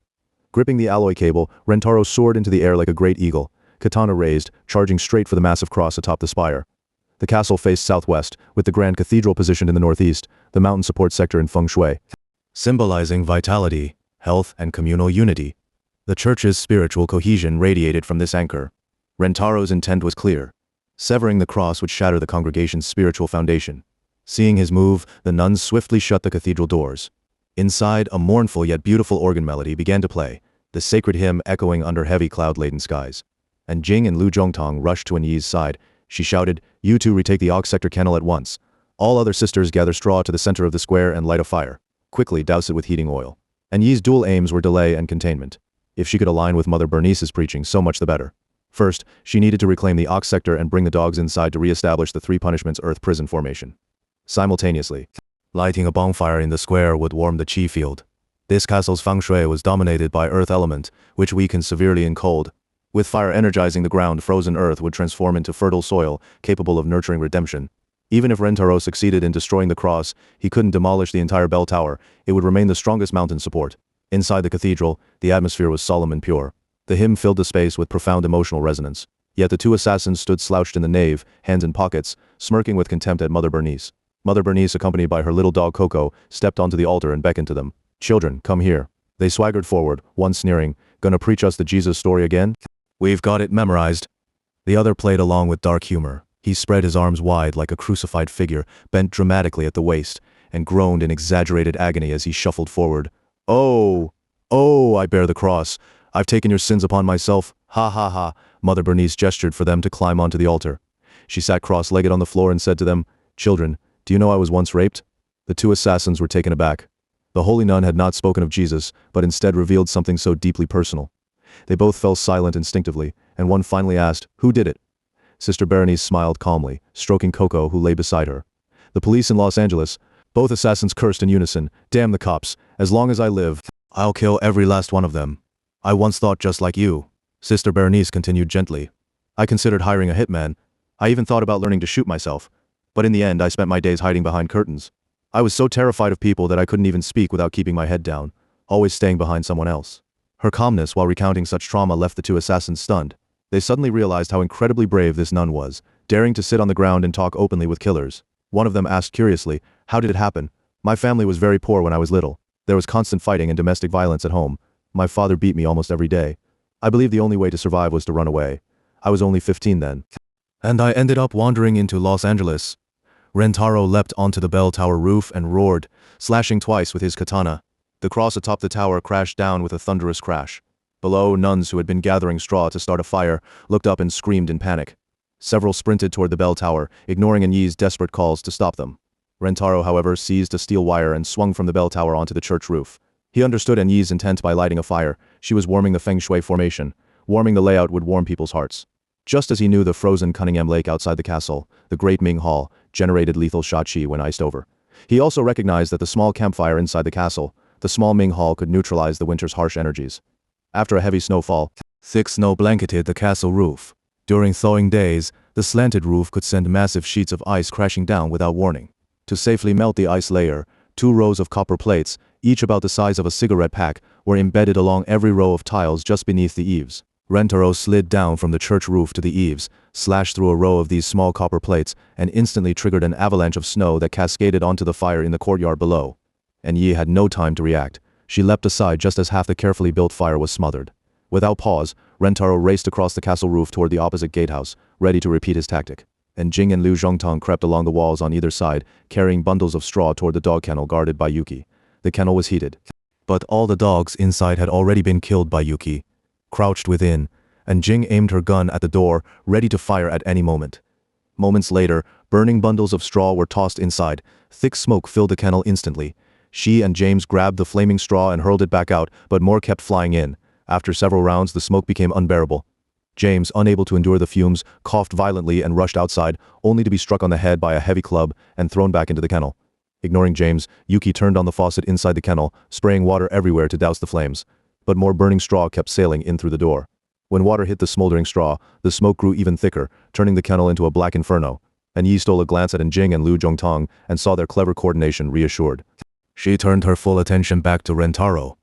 Gripping the alloy cable, Rentaro soared into the air like a great eagle, katana raised, charging straight for the massive cross atop the spire. The castle faced southwest, with the Grand Cathedral positioned in the northeast, the mountain support sector in Feng Shui, symbolizing vitality, health, and communal unity. The church's spiritual cohesion radiated from this anchor. Rentaro's intent was clear. Severing the cross would shatter the congregation's spiritual foundation. Seeing his move, the nuns swiftly shut the cathedral doors. Inside, a mournful yet beautiful organ melody began to play, the sacred hymn echoing under heavy cloud-laden skies. And Jing and Lu Zhongtong rushed to Yi's side. She shouted, "You 2 retake the Aux sector kennel at once. All other sisters gather straw to the center of the square and light a fire. Quickly douse it with heating oil." And Yi's dual aims were delay and containment. If she could align with Mother Bernice's preaching, so much the better. First, she needed to reclaim the Aux sector and bring the dogs inside to re-establish the 3 punishments Earth prison formation. Simultaneously, lighting a bonfire in the square would warm the chi field. This castle's Feng Shui was dominated by earth element, which weakened severely in cold. With fire energizing the ground, frozen earth would transform into fertile soil, capable of nurturing redemption. Even if Rentaro succeeded in destroying the cross, he couldn't demolish the entire bell tower. It would remain the strongest mountain support. Inside the cathedral, the atmosphere was solemn and pure. The hymn filled the space with profound emotional resonance. Yet the 2 assassins stood slouched in the nave, hands in pockets, smirking with contempt at Mother Bernice. Mother Bernice, accompanied by her little dog Coco, stepped onto the altar and beckoned to them. "Children, come here." They swaggered forward, one sneering, "Gonna preach us the Jesus story again? We've got it memorized." The other played along with dark humor. He spread his arms wide like a crucified figure, bent dramatically at the waist, and groaned in exaggerated agony as he shuffled forward. "Oh, I bear the cross. I've taken your sins upon myself. Ha ha ha." Mother Bernice gestured for them to climb onto the altar. She sat cross-legged on the floor and said to them, "Children, do you know I was once raped?" The 2 assassins were taken aback. The holy nun had not spoken of Jesus, but instead revealed something so deeply personal. They both fell silent instinctively, and one finally asked, "Who did it?" Sister Berenice smiled calmly, stroking Coco, who lay beside her. "The police in Los Angeles." Both assassins cursed in unison, "Damn the cops. As long as I live, I'll kill every last one of them. I once thought just like you." Sister Berenice continued gently. "I considered hiring a hitman. I even thought about learning to shoot myself. But in the end, I spent my days hiding behind curtains. I was so terrified of people that I couldn't even speak without keeping my head down, always staying behind someone else." Her calmness while recounting such trauma left the 2 assassins stunned. They suddenly realized how incredibly brave this nun was, daring to sit on the ground and talk openly with killers. One of them asked curiously, "How did it happen?" "My family was very poor when I was little. There was constant fighting and domestic violence at home. My father beat me almost every day. I believe the only way to survive was to run away. I was only 15 then. And I ended up wandering into Los Angeles." Rentaro leapt onto the bell tower roof and roared, slashing twice with his katana. The cross atop the tower crashed down with a thunderous crash. Below, nuns who had been gathering straw to start a fire looked up and screamed in panic. Several sprinted toward the bell tower, ignoring Anyi's desperate calls to stop them. Rentaro, however, seized a steel wire and swung from the bell tower onto the church roof. He understood Anyi's intent by lighting a fire. She was warming the Feng Shui formation. Warming the layout would warm people's hearts. Just as he knew the frozen Cunningham Lake outside the castle, the Great Ming Hall, generated lethal Shachi when iced over. He also recognized that the small campfire inside the castle, the small Ming Hall, could neutralize the winter's harsh energies. After a heavy snowfall, thick snow blanketed the castle roof. During thawing days, the slanted roof could send massive sheets of ice crashing down without warning. To safely melt the ice layer, 2 rows of copper plates, each about the size of a cigarette pack, were embedded along every row of tiles just beneath the eaves. Rentaro slid down from the church roof to the eaves, slashed through a row of these small copper plates, and instantly triggered an avalanche of snow that cascaded onto the fire in the courtyard below. Anyi had no time to react. She leapt aside just as half the carefully built fire was smothered. Without pause, Rentaro raced across the castle roof toward the opposite gatehouse, ready to repeat his tactic. And Jing and Liu Zhongtong crept along the walls on either side, carrying bundles of straw toward the dog kennel guarded by Yuki. The kennel was heated. But all the dogs inside had already been killed by Yuki. Crouched within, and Jing aimed her gun at the door, ready to fire at any moment. Moments later, burning bundles of straw were tossed inside. Thick smoke filled the kennel instantly. She and James grabbed the flaming straw and hurled it back out, but more kept flying in. After several rounds, the smoke became unbearable. James, unable to endure the fumes, coughed violently and rushed outside, only to be struck on the head by a heavy club and thrown back into the kennel. Ignoring James, Yuki turned on the faucet inside the kennel, spraying water everywhere to douse the flames. But more burning straw kept sailing in through the door. When water hit the smoldering straw, the smoke grew even thicker, turning the kennel into a black inferno. And Yi stole a glance at Jing and Liu Zhongtong and saw their clever coordination, reassured. She turned her full attention back to Rentaro.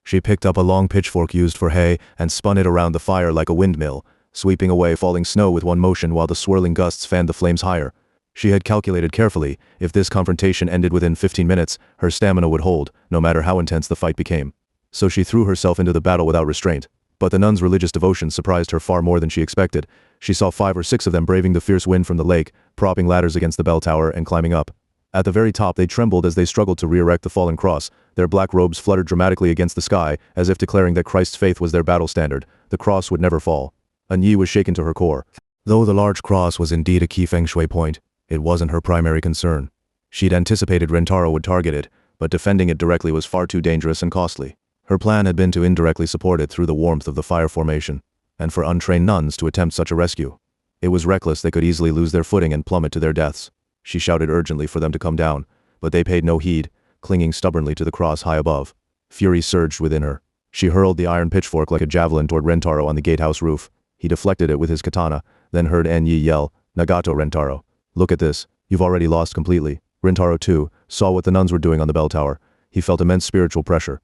She picked up a long pitchfork used for hay and spun it around the fire like a windmill, sweeping away falling snow with one motion while the swirling gusts fanned the flames higher. She had calculated carefully, if this confrontation ended within 15 minutes, her stamina would hold, no matter how intense the fight became. So she threw herself into the battle without restraint. But the nuns' religious devotion surprised her far more than she expected. She saw 5 or 6 of them braving the fierce wind from the lake, propping ladders against the bell tower and climbing up. At the very top, they trembled as they struggled to re-erect the fallen cross. Their black robes fluttered dramatically against the sky, as if declaring that Christ's faith was their battle standard. The cross would never fall. Anyi was shaken to her core. Though the large cross was indeed a key Feng Shui point, it wasn't her primary concern. She'd anticipated Rentaro would target it, but defending it directly was far too dangerous and costly. Her plan had been to indirectly support it through the warmth of the fire formation, and for untrained nuns to attempt such a rescue. It was reckless. They could easily lose their footing and plummet to their deaths. She shouted urgently for them to come down, but they paid no heed, clinging stubbornly to the cross high above. Fury surged within her. She hurled the iron pitchfork like a javelin toward Rentaro on the gatehouse roof. He deflected it with his katana, then heard Anyi yell, "Nagato, Rentaro. Look at this. You've already lost completely." Rentaro, too, saw what the nuns were doing on the bell tower. He felt immense spiritual pressure.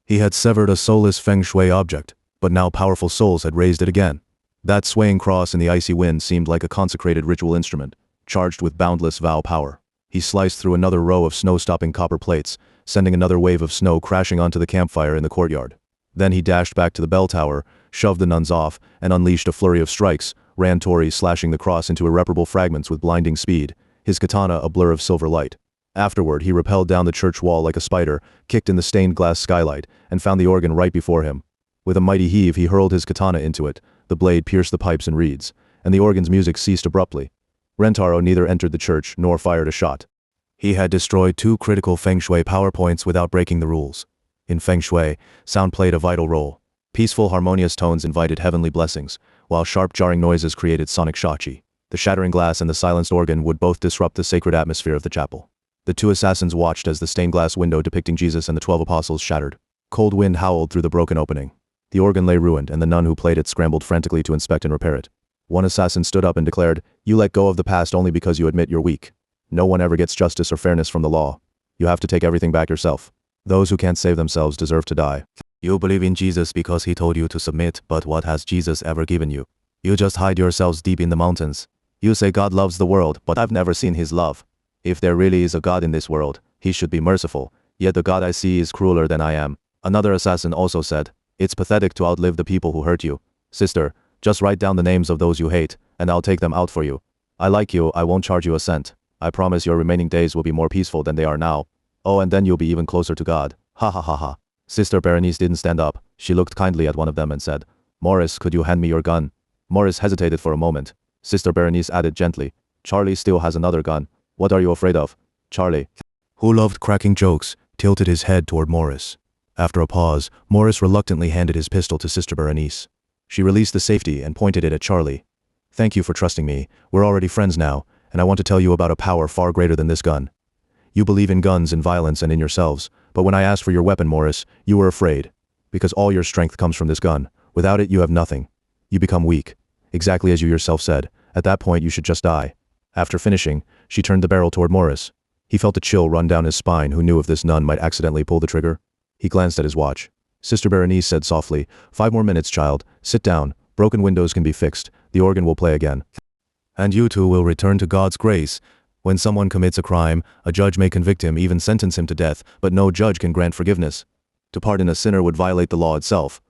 He had severed a soulless Feng Shui object, but now powerful souls had raised it again. That swaying cross in the icy wind seemed like a consecrated ritual instrument, charged with boundless vow power. He sliced through another row of snow-stopping copper plates, sending another wave of snow crashing onto the campfire in the courtyard. Then he dashed back to the bell tower, shoved the nuns off, and unleashed a flurry of strikes, ran Tori slashing the cross into irreparable fragments with blinding speed, his katana a blur of silver light. Afterward, he rappelled down the church wall like a spider, kicked in the stained glass skylight, and found the organ right before him. With a mighty heave, he hurled his katana into it. The blade pierced the pipes and reeds, and the organ's music ceased abruptly. Rentaro neither entered the church nor fired a shot. He had destroyed 2 critical Feng Shui power points without breaking the rules. In Feng Shui, sound played a vital role. Peaceful, harmonious tones invited heavenly blessings, while sharp, jarring noises created sonic shachi. The shattering glass and the silenced organ would both disrupt the sacred atmosphere of the chapel. The 2 assassins watched as the stained glass window depicting Jesus and the 12 apostles shattered. Cold wind howled through the broken opening. The organ lay ruined, and the nun who played it scrambled frantically to inspect and repair it. One assassin stood up and declared, "You let go of the past only because you admit you're weak. No one ever gets justice or fairness from the law. You have to take everything back yourself. Those who can't save themselves deserve to die. You believe in Jesus because he told you to submit, but what has Jesus ever given you? You just hide yourselves deep in the mountains. You say God loves the world, but I've never seen his love. If there really is a God in this world, he should be merciful, yet the God I see is crueler than I am." Another assassin also said, "It's pathetic to outlive the people who hurt you. Sister, just write down the names of those you hate, and I'll take them out for you. I like you, I won't charge you a cent. I promise your remaining days will be more peaceful than they are now. Oh, and then you'll be even closer to God. Ha ha ha ha." Sister Berenice didn't stand up. She looked kindly at one of them and said, "Morris, could you hand me your gun?" Morris hesitated for a moment. Sister Berenice added gently. Charlie still has another gun. What are you afraid of? Charlie, who loved cracking jokes, tilted his head toward Morris. After a pause, Morris reluctantly handed his pistol to Sister Berenice. She released the safety and pointed it at Charlie. Thank you for trusting me. We're already friends now, and I want to tell you about a power far greater than this gun. You believe in guns and violence and in yourselves, but when I asked for your weapon, Morris, you were afraid. Because all your strength comes from this gun. Without it, you have nothing. You become weak. Exactly as you yourself said. At that point, you should just die. After finishing, she turned the barrel toward Morris. He felt a chill run down his spine. Who knew if this nun might accidentally pull the trigger? He glanced at his watch. Sister Berenice said softly, 5 more minutes, child. Sit down. Broken windows can be fixed. The organ will play again. And you too will return to God's grace. When someone commits a crime, a judge may convict him, even sentence him to death, but no judge can grant forgiveness. To pardon a sinner would violate the law itself.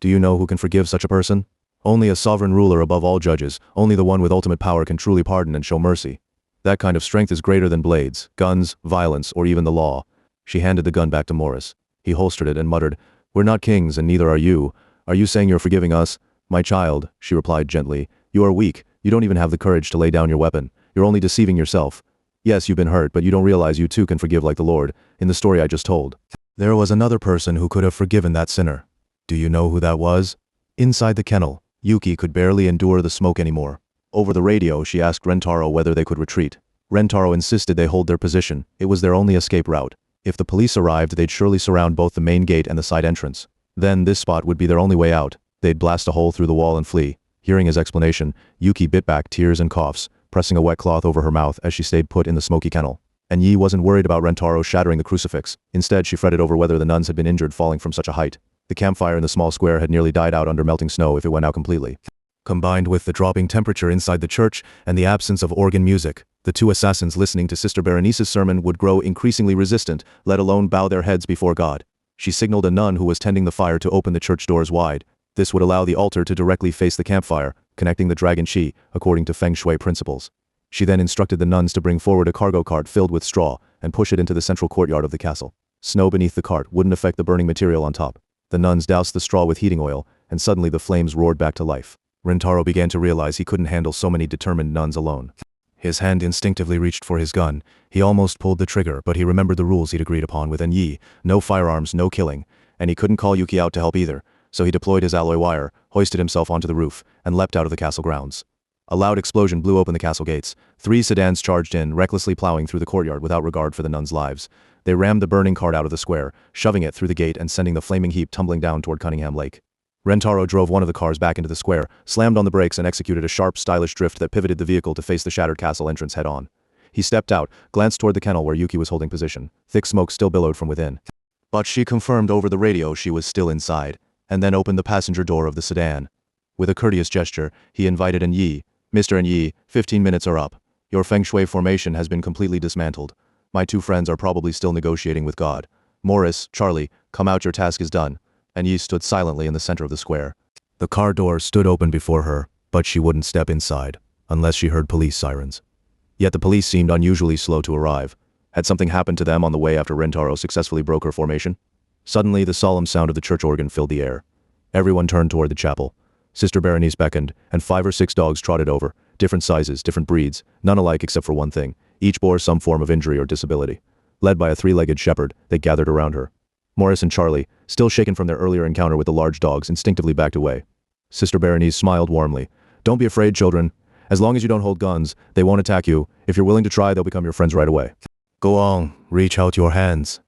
Do you know who can forgive such a person? Only a sovereign ruler above all judges, only the one with ultimate power can truly pardon and show mercy. That kind of strength is greater than blades, guns, violence, or even the law. She handed the gun back to Morris. He holstered it and muttered, We're not kings, and neither are you. Are you saying you're forgiving us? My child, she replied gently, you are weak. You don't even have the courage to lay down your weapon. You're only deceiving yourself. Yes, you've been hurt, but you don't realize you too can forgive like the Lord. In the story I just told, there was another person who could have forgiven that sinner. Do you know who that was? Inside the kennel, Yuki could barely endure the smoke anymore. Over the radio, she asked Rentaro whether they could retreat. Rentaro insisted they hold their position. It was their only escape route. If the police arrived, they'd surely surround both the main gate and the side entrance. Then this spot would be their only way out. They'd blast a hole through the wall and flee. Hearing his explanation, Yuki bit back tears and coughs, pressing a wet cloth over her mouth as she stayed put in the smoky kennel. And Yi wasn't worried about Rentaro shattering the crucifix. Instead, she fretted over whether the nuns had been injured falling from such a height. The campfire in the small square had nearly died out under melting snow if it went out completely. Combined with the dropping temperature inside the church and the absence of organ music, the 2 assassins listening to Sister Berenice's sermon would grow increasingly resistant, let alone bow their heads before God. She signaled a nun who was tending the fire to open the church doors wide. This would allow the altar to directly face the campfire, connecting the dragon chi, according to Feng Shui principles. She then instructed the nuns to bring forward a cargo cart filled with straw and push it into the central courtyard of the castle. Snow beneath the cart wouldn't affect the burning material on top. The nuns doused the straw with heating oil, and suddenly the flames roared back to life. Rentaro began to realize he couldn't handle so many determined nuns alone. His hand instinctively reached for his gun. He almost pulled the trigger, but he remembered the rules he'd agreed upon with Yi. No firearms, no killing. And he couldn't call Yuki out to help either, so he deployed his alloy wire, hoisted himself onto the roof, and leapt out of the castle grounds. A loud explosion blew open the castle gates. 3 sedans charged in, recklessly plowing through the courtyard without regard for the nuns' lives. They rammed the burning cart out of the square, shoving it through the gate and sending the flaming heap tumbling down toward Cunningham Lake. Rentaro drove one of the cars back into the square, slammed on the brakes and executed a sharp, stylish drift that pivoted the vehicle to face the shattered castle entrance head-on. He stepped out, glanced toward the kennel where Yuki was holding position. Thick smoke still billowed from within. But she confirmed over the radio she was still inside, and then opened the passenger door of the sedan. With a courteous gesture, he invited Yi. Mr. Yi, 15 minutes are up. Your Feng Shui formation has been completely dismantled. My 2 friends are probably still negotiating with God. Morris, Charlie, come out, your task is done. And Yi stood silently in the center of the square. The car door stood open before her, but she wouldn't step inside, unless she heard police sirens. Yet the police seemed unusually slow to arrive. Had something happened to them on the way after Rentaro successfully broke her formation? Suddenly, the solemn sound of the church organ filled the air. Everyone turned toward the chapel. Sister Berenice beckoned, and 5 or 6 dogs trotted over, different sizes, different breeds, none alike except for one thing. Each bore some form of injury or disability. Led by a 3-legged shepherd, they gathered around her. Morris and Charlie, still shaken from their earlier encounter with the large dogs, instinctively backed away. Sister Berenice smiled warmly. Don't be afraid, children. As long as you don't hold guns, they won't attack you. If you're willing to try, they'll become your friends right away. Go on, reach out your hands.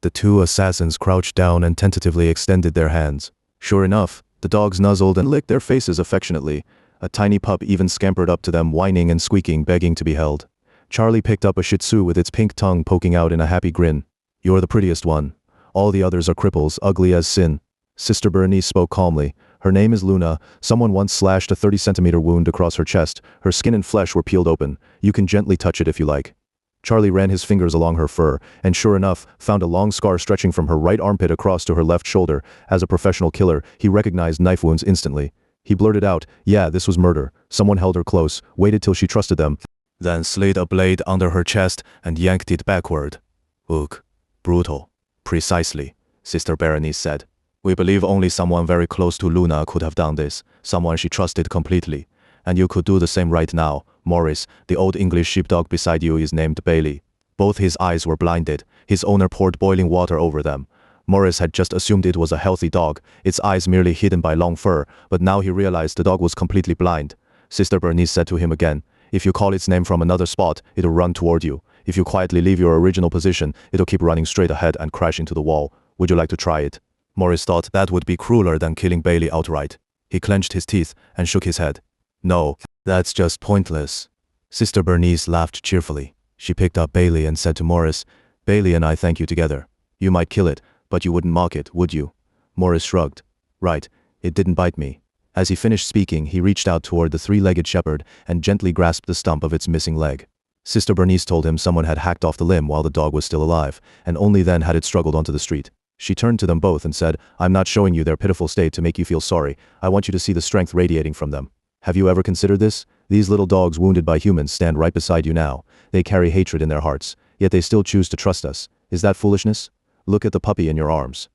The 2 assassins crouched down and tentatively extended their hands. Sure enough, the dogs nuzzled and licked their faces affectionately. A tiny pup even scampered up to them, whining and squeaking, begging to be held. Charlie picked up a Shih Tzu with its pink tongue poking out in a happy grin. You're the prettiest one. All the others are cripples, ugly as sin. Sister Berenice spoke calmly. Her name is Luna. Someone once slashed a 30-centimeter wound across her chest. Her skin and flesh were peeled open. You can gently touch it if you like. Charlie ran his fingers along her fur, and sure enough, found a long scar stretching from her right armpit across to her left shoulder. As a professional killer, he recognized knife wounds instantly. He blurted out, yeah, this was murder. Someone held her close, waited till she trusted them, then slid a blade under her chest and yanked it backward. Ugh. Brutal. Precisely, Sister Berenice said. We believe only someone very close to Luna could have done this, someone she trusted completely. And you could do the same right now. Morris, the old English sheepdog beside you, is named Bailey. Both his eyes were blinded. His owner poured boiling water over them. Morris had just assumed it was a healthy dog, its eyes merely hidden by long fur, but now he realized the dog was completely blind. Sister Bernice said to him again, "If you call its name from another spot, it'll run toward you. If you quietly leave your original position, it'll keep running straight ahead and crash into the wall. Would you like to try it?" Morris thought that would be crueler than killing Bailey outright. He clenched his teeth and shook his head. "No, that's just pointless." Sister Bernice laughed cheerfully. She picked up Bailey and said to Morris, "Bailey and I thank you together. You might kill it, but you wouldn't mock it, would you?" Morris shrugged. "Right, it didn't bite me." As he finished speaking, he reached out toward the three-legged shepherd and gently grasped the stump of its missing leg. Sister Bernice told him someone had hacked off the limb while the dog was still alive, and only then had it struggled onto the street. She turned to them both and said, "I'm not showing you their pitiful state to make you feel sorry. I want you to see the strength radiating from them. Have you ever considered this? These little dogs wounded by humans stand right beside you now. They carry hatred in their hearts, yet they still choose to trust us. Is that foolishness? Look at the puppy in your arms.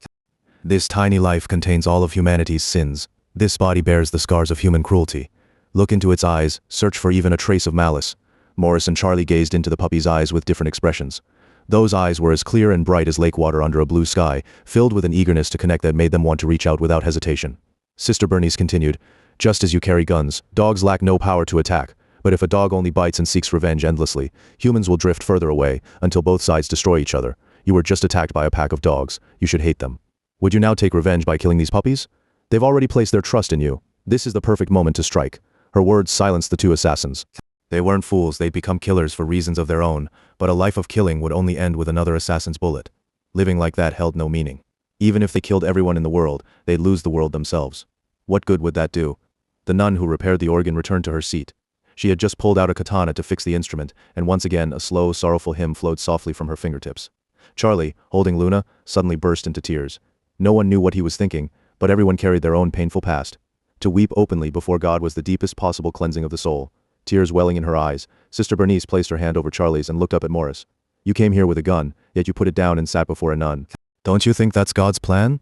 This tiny life contains all of humanity's sins. This body bears the scars of human cruelty. Look into its eyes, search for even a trace of malice." Morris and Charlie gazed into the puppy's eyes with different expressions. Those eyes were as clear and bright as lake water under a blue sky, filled with an eagerness to connect that made them want to reach out without hesitation. Sister Bernice continued, "Just as you carry guns, dogs lack no power to attack. But if a dog only bites and seeks revenge endlessly, humans will drift further away until both sides destroy each other. You were just attacked by a pack of dogs. You should hate them. Would you now take revenge by killing these puppies? They've already placed their trust in you. This is the perfect moment to strike." Her words silenced the two assassins. They weren't fools, they'd become killers for reasons of their own, but a life of killing would only end with another assassin's bullet. Living like that held no meaning. Even if they killed everyone in the world, they'd lose the world themselves. What good would that do? The nun who repaired the organ returned to her seat. She had just pulled out a katana to fix the instrument, and once again a slow, sorrowful hymn flowed softly from her fingertips. Charlie, holding Luna, suddenly burst into tears. No one knew what he was thinking, but everyone carried their own painful past. To weep openly before God was the deepest possible cleansing of the soul. Tears welling in her eyes, Sister Bernice placed her hand over Charlie's and looked up at Morris. "You came here with a gun, yet you put it down and sat before a nun. Don't you think that's God's plan?"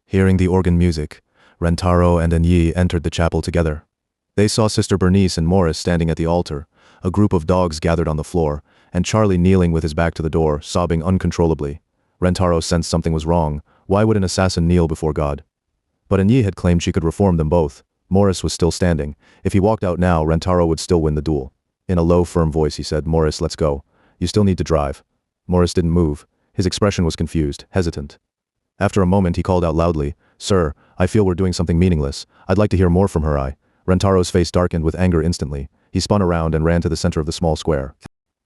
Hearing the organ music, Rentaro and Anyi entered the chapel together. They saw Sister Bernice and Morris standing at the altar, a group of dogs gathered on the floor, and Charlie kneeling with his back to the door, sobbing uncontrollably. Rentaro sensed something was wrong. Why would an assassin kneel before God? But Anyi had claimed she could reform them both. Morris was still standing. If he walked out now, Rentaro would still win the duel. In a low, firm voice he said, "Morris, let's go. You still need to drive." Morris didn't move. His expression was confused, hesitant. After a moment he called out loudly, "Sir, I feel we're doing something meaningless. I'd like to hear more from her." Rentaro's face darkened with anger instantly. He spun around and ran to the center of the small square.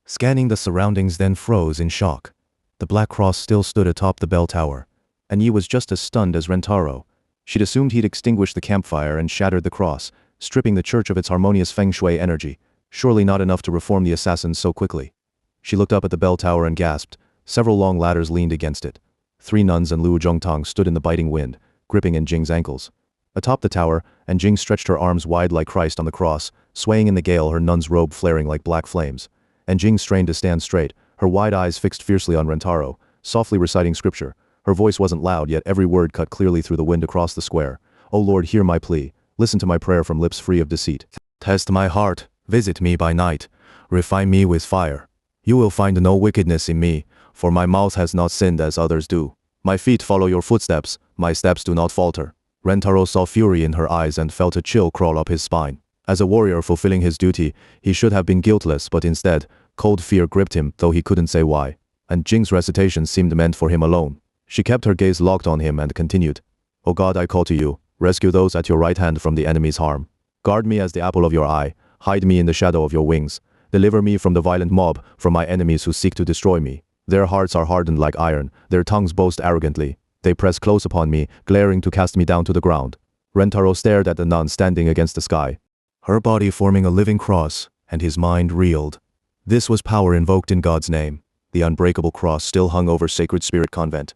Scanning the surroundings, then froze in shock. The black cross still stood atop the bell tower. Anyi was just as stunned as Rentaro. She'd assumed he'd extinguished the campfire and shattered the cross, stripping the church of its harmonious Feng Shui energy. Surely not enough to reform the assassins so quickly. She looked up at the bell tower and gasped. Several long ladders leaned against it. 3 nuns and Lu Zhongtang stood in the biting wind, gripping Anjing's ankles. Atop the tower, Anjing stretched her arms wide like Christ on the cross, swaying in the gale, her nun's robe flaring like black flames. Anjing strained to stand straight, her wide eyes fixed fiercely on Rentaro, softly reciting scripture. Her voice wasn't loud, yet every word cut clearly through the wind across the square. "O Lord, hear my plea. Listen to my prayer from lips free of deceit. Test my heart, visit me by night, refine me with fire. You will find no wickedness in me, for my mouth has not sinned as others do. My feet follow your footsteps, my steps do not falter." Rentaro saw fury in her eyes and felt a chill crawl up his spine. As a warrior fulfilling his duty, he should have been guiltless, but instead, cold fear gripped him, though he couldn't say why. And Jing's recitation seemed meant for him alone. She kept her gaze locked on him and continued, "O God, I call to you. Rescue those at your right hand from the enemy's harm. Guard me as the apple of your eye. Hide me in the shadow of your wings. Deliver me from the violent mob, from my enemies who seek to destroy me. Their hearts are hardened like iron. Their tongues boast arrogantly. They press close upon me, glaring to cast me down to the ground." Rentaro stared at the nun standing against the sky, her body forming a living cross, and his mind reeled. This was power invoked in God's name. The unbreakable cross still hung over Sacred Spirit Convent.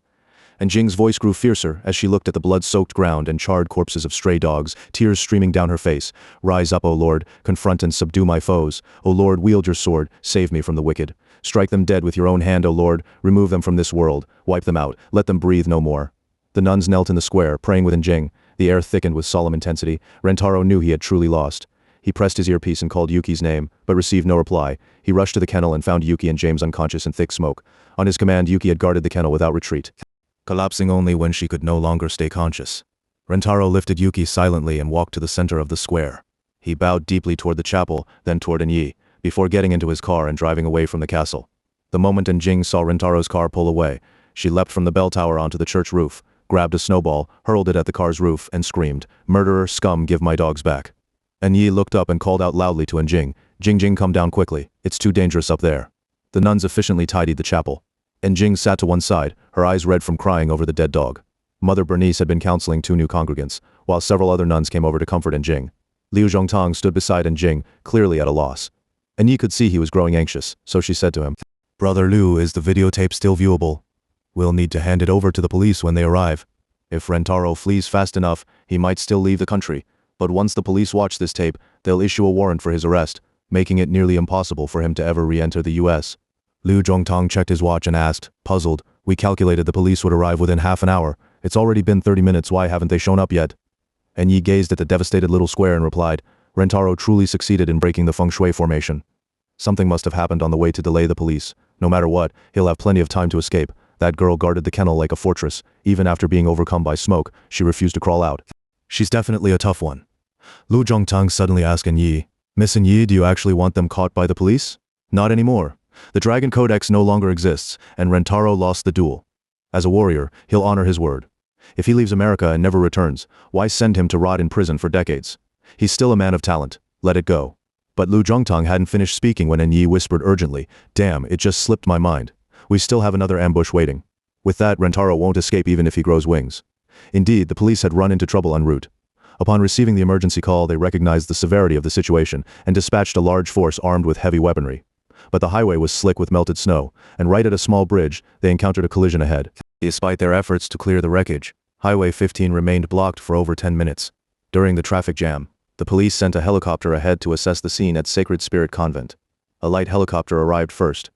And Jing's voice grew fiercer as she looked at the blood-soaked ground and charred corpses of stray dogs, tears streaming down her face. "Rise up, O Lord, confront and subdue my foes. O Lord, wield your sword, save me from the wicked. Strike them dead with your own hand, O Lord, remove them from this world, wipe them out, let them breathe no more." The nuns knelt in the square, praying with Jing. The air thickened with solemn intensity. Rentaro knew he had truly lost. He pressed his earpiece and called Yuki's name, but received no reply. He rushed to the kennel and found Yuki and James unconscious in thick smoke. On his command, Yuki had guarded the kennel without retreat, collapsing only when she could no longer stay conscious. Rentaro lifted Yuki silently and walked to the center of the square. He bowed deeply toward the chapel, then toward Enyi, before getting into his car and driving away from the castle. The moment Enjing saw Rentaro's car pull away, she leapt from the bell tower onto the church roof, grabbed a snowball, hurled it at the car's roof, and screamed, "Murderer, scum, give my dogs back." Enyi looked up and called out loudly to Enjing, "Jing, come down quickly, it's too dangerous up there." The nuns efficiently tidied the chapel. Enjing sat to one side, her eyes red from crying over the dead dog. Mother Bernice had been counseling 2 new congregants, while several other nuns came over to comfort Enjing. Liu Zhongtang stood beside Enjing, clearly at a loss. Enyi could see he was growing anxious, so she said to him, "Brother Liu, is the videotape still viewable? We'll need to hand it over to the police when they arrive. If Rentaro flees fast enough, he might still leave the country, but once the police watch this tape, they'll issue a warrant for his arrest, making it nearly impossible for him to ever re-enter the US." Liu Zhongtang checked his watch and asked, puzzled, "We calculated the police would arrive within half an hour. It's already been 30 minutes, why haven't they shown up yet?" Enyi gazed at the devastated little square and replied, "Rentaro truly succeeded in breaking the Feng Shui formation. Something must have happened on the way to delay the police. No matter what, he'll have plenty of time to escape. That girl guarded the kennel like a fortress. Even after being overcome by smoke, she refused to crawl out. She's definitely a tough one." Liu Zhongtang suddenly asked Enyi, "Miss Enyi, do you actually want them caught by the police?" "Not anymore. The Dragon Codex no longer exists, and Rentaro lost the duel. As a warrior, he'll honor his word. If he leaves America and never returns, why send him to rot in prison for decades? He's still a man of talent. Let it go." But Liu Zhongtang hadn't finished speaking when Enyi whispered urgently, "Damn, it just slipped my mind. We still have another ambush waiting. With that, Rentaro won't escape even if he grows wings." Indeed, the police had run into trouble en route. Upon receiving the emergency call, they recognized the severity of the situation and dispatched a large force armed with heavy weaponry. But the highway was slick with melted snow, and right at a small bridge, they encountered a collision ahead. Despite their efforts to clear the wreckage, Highway 15 remained blocked for over 10 minutes. During the traffic jam, the police sent a helicopter ahead to assess the scene at Sacred Spirit Convent. A light helicopter arrived first.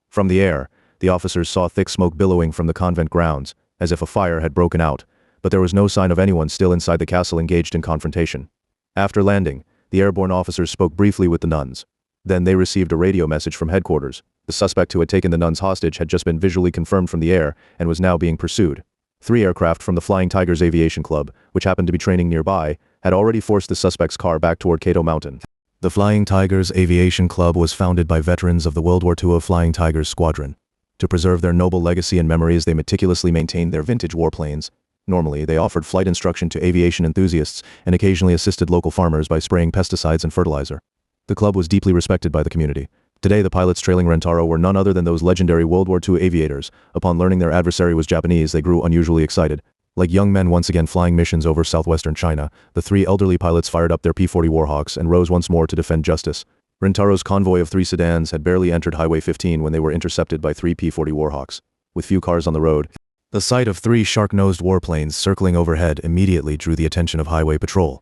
From the air, the officers saw thick smoke billowing from the convent grounds, as if a fire had broken out, but there was no sign of anyone still inside the castle engaged in confrontation. After landing, the airborne officers spoke briefly with the nuns. Then they received a radio message from headquarters. The suspect who had taken the nuns hostage had just been visually confirmed from the air and was now being pursued. 3 aircraft from the Flying Tigers Aviation Club, which happened to be training nearby, had already forced the suspect's car back toward Kato Mountain. The Flying Tigers Aviation Club was founded by veterans of the World War II of Flying Tigers Squadron. To preserve their noble legacy and memories, they meticulously maintained their vintage warplanes. Normally, they offered flight instruction to aviation enthusiasts and occasionally assisted local farmers by spraying pesticides and fertilizer. The club was deeply respected by the community. Today, the pilots trailing Rentaro were none other than those legendary World War II aviators. Upon learning their adversary was Japanese, they grew unusually excited. Like young men once again flying missions over southwestern China, the 3 elderly pilots fired up their P-40 Warhawks and rose once more to defend justice. Rentaro's convoy of 3 sedans had barely entered Highway 15 when they were intercepted by 3 P-40 Warhawks. With few cars on the road, the sight of 3 shark-nosed warplanes circling overhead immediately drew the attention of Highway Patrol.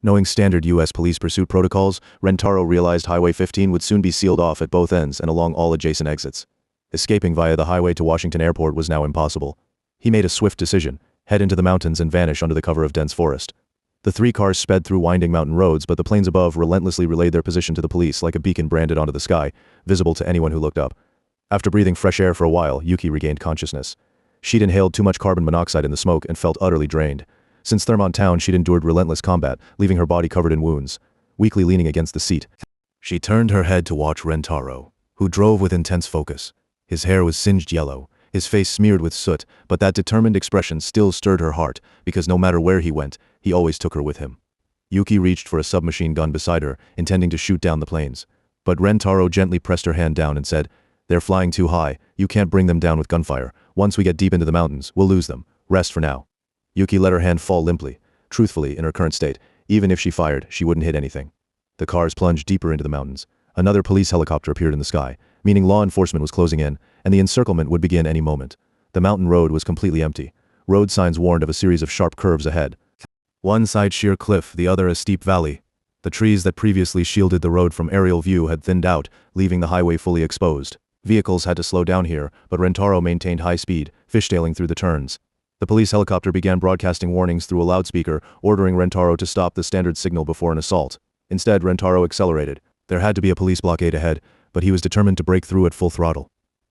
Knowing standard U.S. police pursuit protocols, Rentaro realized Highway 15 would soon be sealed off at both ends and along all adjacent exits. Escaping via the highway to Washington Airport was now impossible. He made a swift decision, head into the mountains and vanish under the cover of dense forest. The 3 cars sped through winding mountain roads, but the planes above relentlessly relayed their position to the police like a beacon branded onto the sky, visible to anyone who looked up. After breathing fresh air for a while, Yuki regained consciousness. She'd inhaled too much carbon monoxide in the smoke and felt utterly drained. Since Thermont Town, she'd endured relentless combat, leaving her body covered in wounds. Weakly leaning against the seat, she turned her head to watch Rentaro, who drove with intense focus. His hair was singed yellow, his face smeared with soot, but that determined expression still stirred her heart, because no matter where he went, he always took her with him. Yuki reached for a submachine gun beside her, intending to shoot down the planes. But Rentaro gently pressed her hand down and said, "They're flying too high, you can't bring them down with gunfire. Once we get deep into the mountains, we'll lose them. Rest for now." Yuki let her hand fall limply. Truthfully, in her current state, even if she fired, she wouldn't hit anything. The cars plunged deeper into the mountains. Another police helicopter appeared in the sky, meaning law enforcement was closing in, and the encirclement would begin any moment. The mountain road was completely empty. Road signs warned of a series of sharp curves ahead. One side sheer cliff, the other a steep valley. The trees that previously shielded the road from aerial view had thinned out, leaving the highway fully exposed. Vehicles had to slow down here, but Rentaro maintained high speed, fishtailing through the turns. The police helicopter began broadcasting warnings through a loudspeaker, ordering Rentaro to stop the standard signal before an assault. Instead, Rentaro accelerated. There had to be a police blockade ahead, but he was determined to break through at full throttle.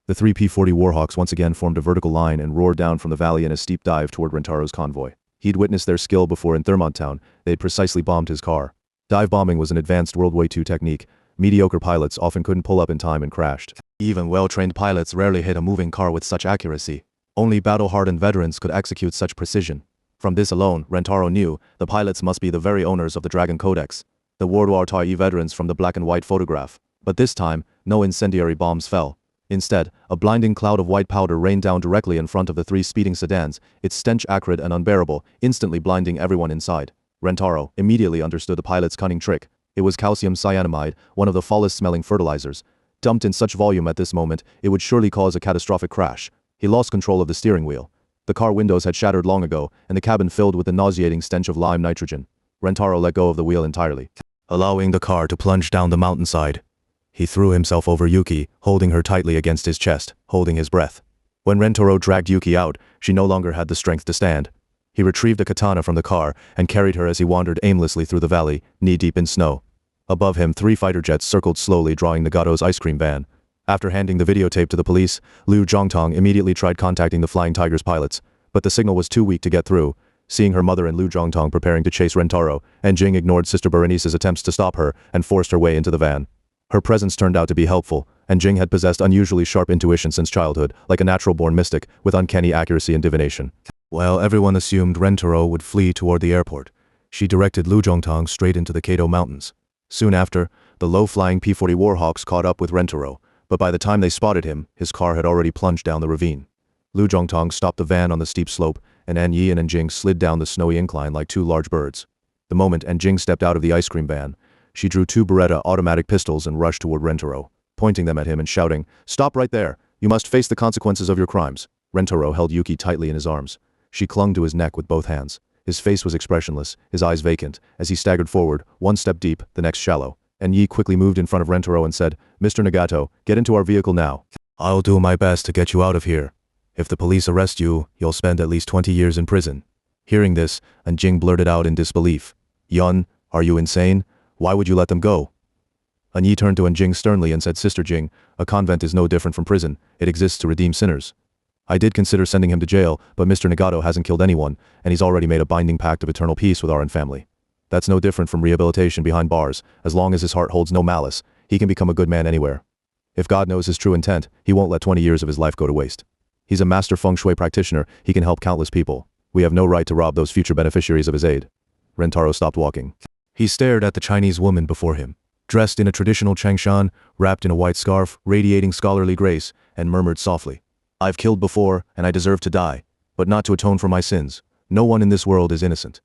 The three P-40 Warhawks once again formed a vertical line and roared down from the valley in a steep dive toward Rentaro's convoy. He'd witnessed their skill before in Thermont Town. They'd precisely bombed his car. Dive bombing was an advanced World War II technique. Mediocre pilots often couldn't pull up in time and crashed. Even well-trained pilots rarely hit a moving car with such accuracy. Only battle-hardened veterans could execute such precision. From this alone, Rentaro knew the pilots must be the very owners of the Dragon Codex, the World War II veterans from the black and white photograph. But this time, no incendiary bombs fell. Instead, a blinding cloud of white powder rained down directly in front of the three speeding sedans, its stench acrid and unbearable, instantly blinding everyone inside. Rentaro immediately understood the pilot's cunning trick. It was calcium cyanamide, one of the foulest-smelling fertilizers. Dumped in such volume at this moment, it would surely cause a catastrophic crash. He lost control of the steering wheel. The car windows had shattered long ago, and the cabin filled with the nauseating stench of lime nitrogen. Rentaro let go of the wheel entirely, allowing the car to plunge down the mountainside. He threw himself over Yuki, holding her tightly against his chest, holding his breath. When Rentaro dragged Yuki out, she no longer had the strength to stand. He retrieved a katana from the car and carried her as he wandered aimlessly through the valley, knee-deep in snow. Above him, 3 fighter jets circled slowly, drawing Nagato's ice cream van. After handing the videotape to the police, Liu Zhongtong immediately tried contacting the Flying Tiger's pilots, but the signal was too weak to get through. Seeing her mother and Liu Zhongtong preparing to chase Rentaro, and Jing ignored Sister Berenice's attempts to stop her and forced her way into the van. Her presence turned out to be helpful, and Jing had possessed unusually sharp intuition since childhood, like a natural-born mystic, with uncanny accuracy and divination. While everyone assumed Rentaro would flee toward the airport, she directed Liu Zhongtong straight into the Kato Mountains. Soon after, the low-flying P-40 Warhawks caught up with Rentaro, but by the time they spotted him, his car had already plunged down the ravine. Liu Zhongtong stopped the van on the steep slope, and An Yi and Jing slid down the snowy incline like 2 large birds. The moment An Jing stepped out of the ice cream van, she drew 2 Beretta automatic pistols and rushed toward Rentaro, pointing them at him and shouting, "Stop right there! You must face the consequences of your crimes." Rentaro held Yuki tightly in his arms. She clung to his neck with both hands. His face was expressionless, his eyes vacant, as he staggered forward, one step deep, the next shallow. And Yi quickly moved in front of Rentaro and said, "Mr. Nagato, get into our vehicle now. I'll do my best to get you out of here. If the police arrest you, you'll spend at least 20 years in prison." Hearing this, An Jing blurted out in disbelief, "Yun, are you insane? Why would you let them go?" An Yi turned to An Jing sternly and said, "Sister Jing, a convent is no different from prison. It exists to redeem sinners. I did consider sending him to jail, but Mr. Nagato hasn't killed anyone, and he's already made a binding pact of eternal peace with our own family. That's no different from rehabilitation behind bars. As long as his heart holds no malice, he can become a good man anywhere. If God knows his true intent, he won't let 20 years of his life go to waste. He's a master Feng Shui practitioner. He can help countless people. We have no right to rob those future beneficiaries of his aid." Rentaro stopped walking. He stared at the Chinese woman before him, dressed in a traditional Changshan, wrapped in a white scarf, radiating scholarly grace, and murmured softly, "I've killed before, and I deserve to die, but not to atone for my sins. No one in this world is innocent."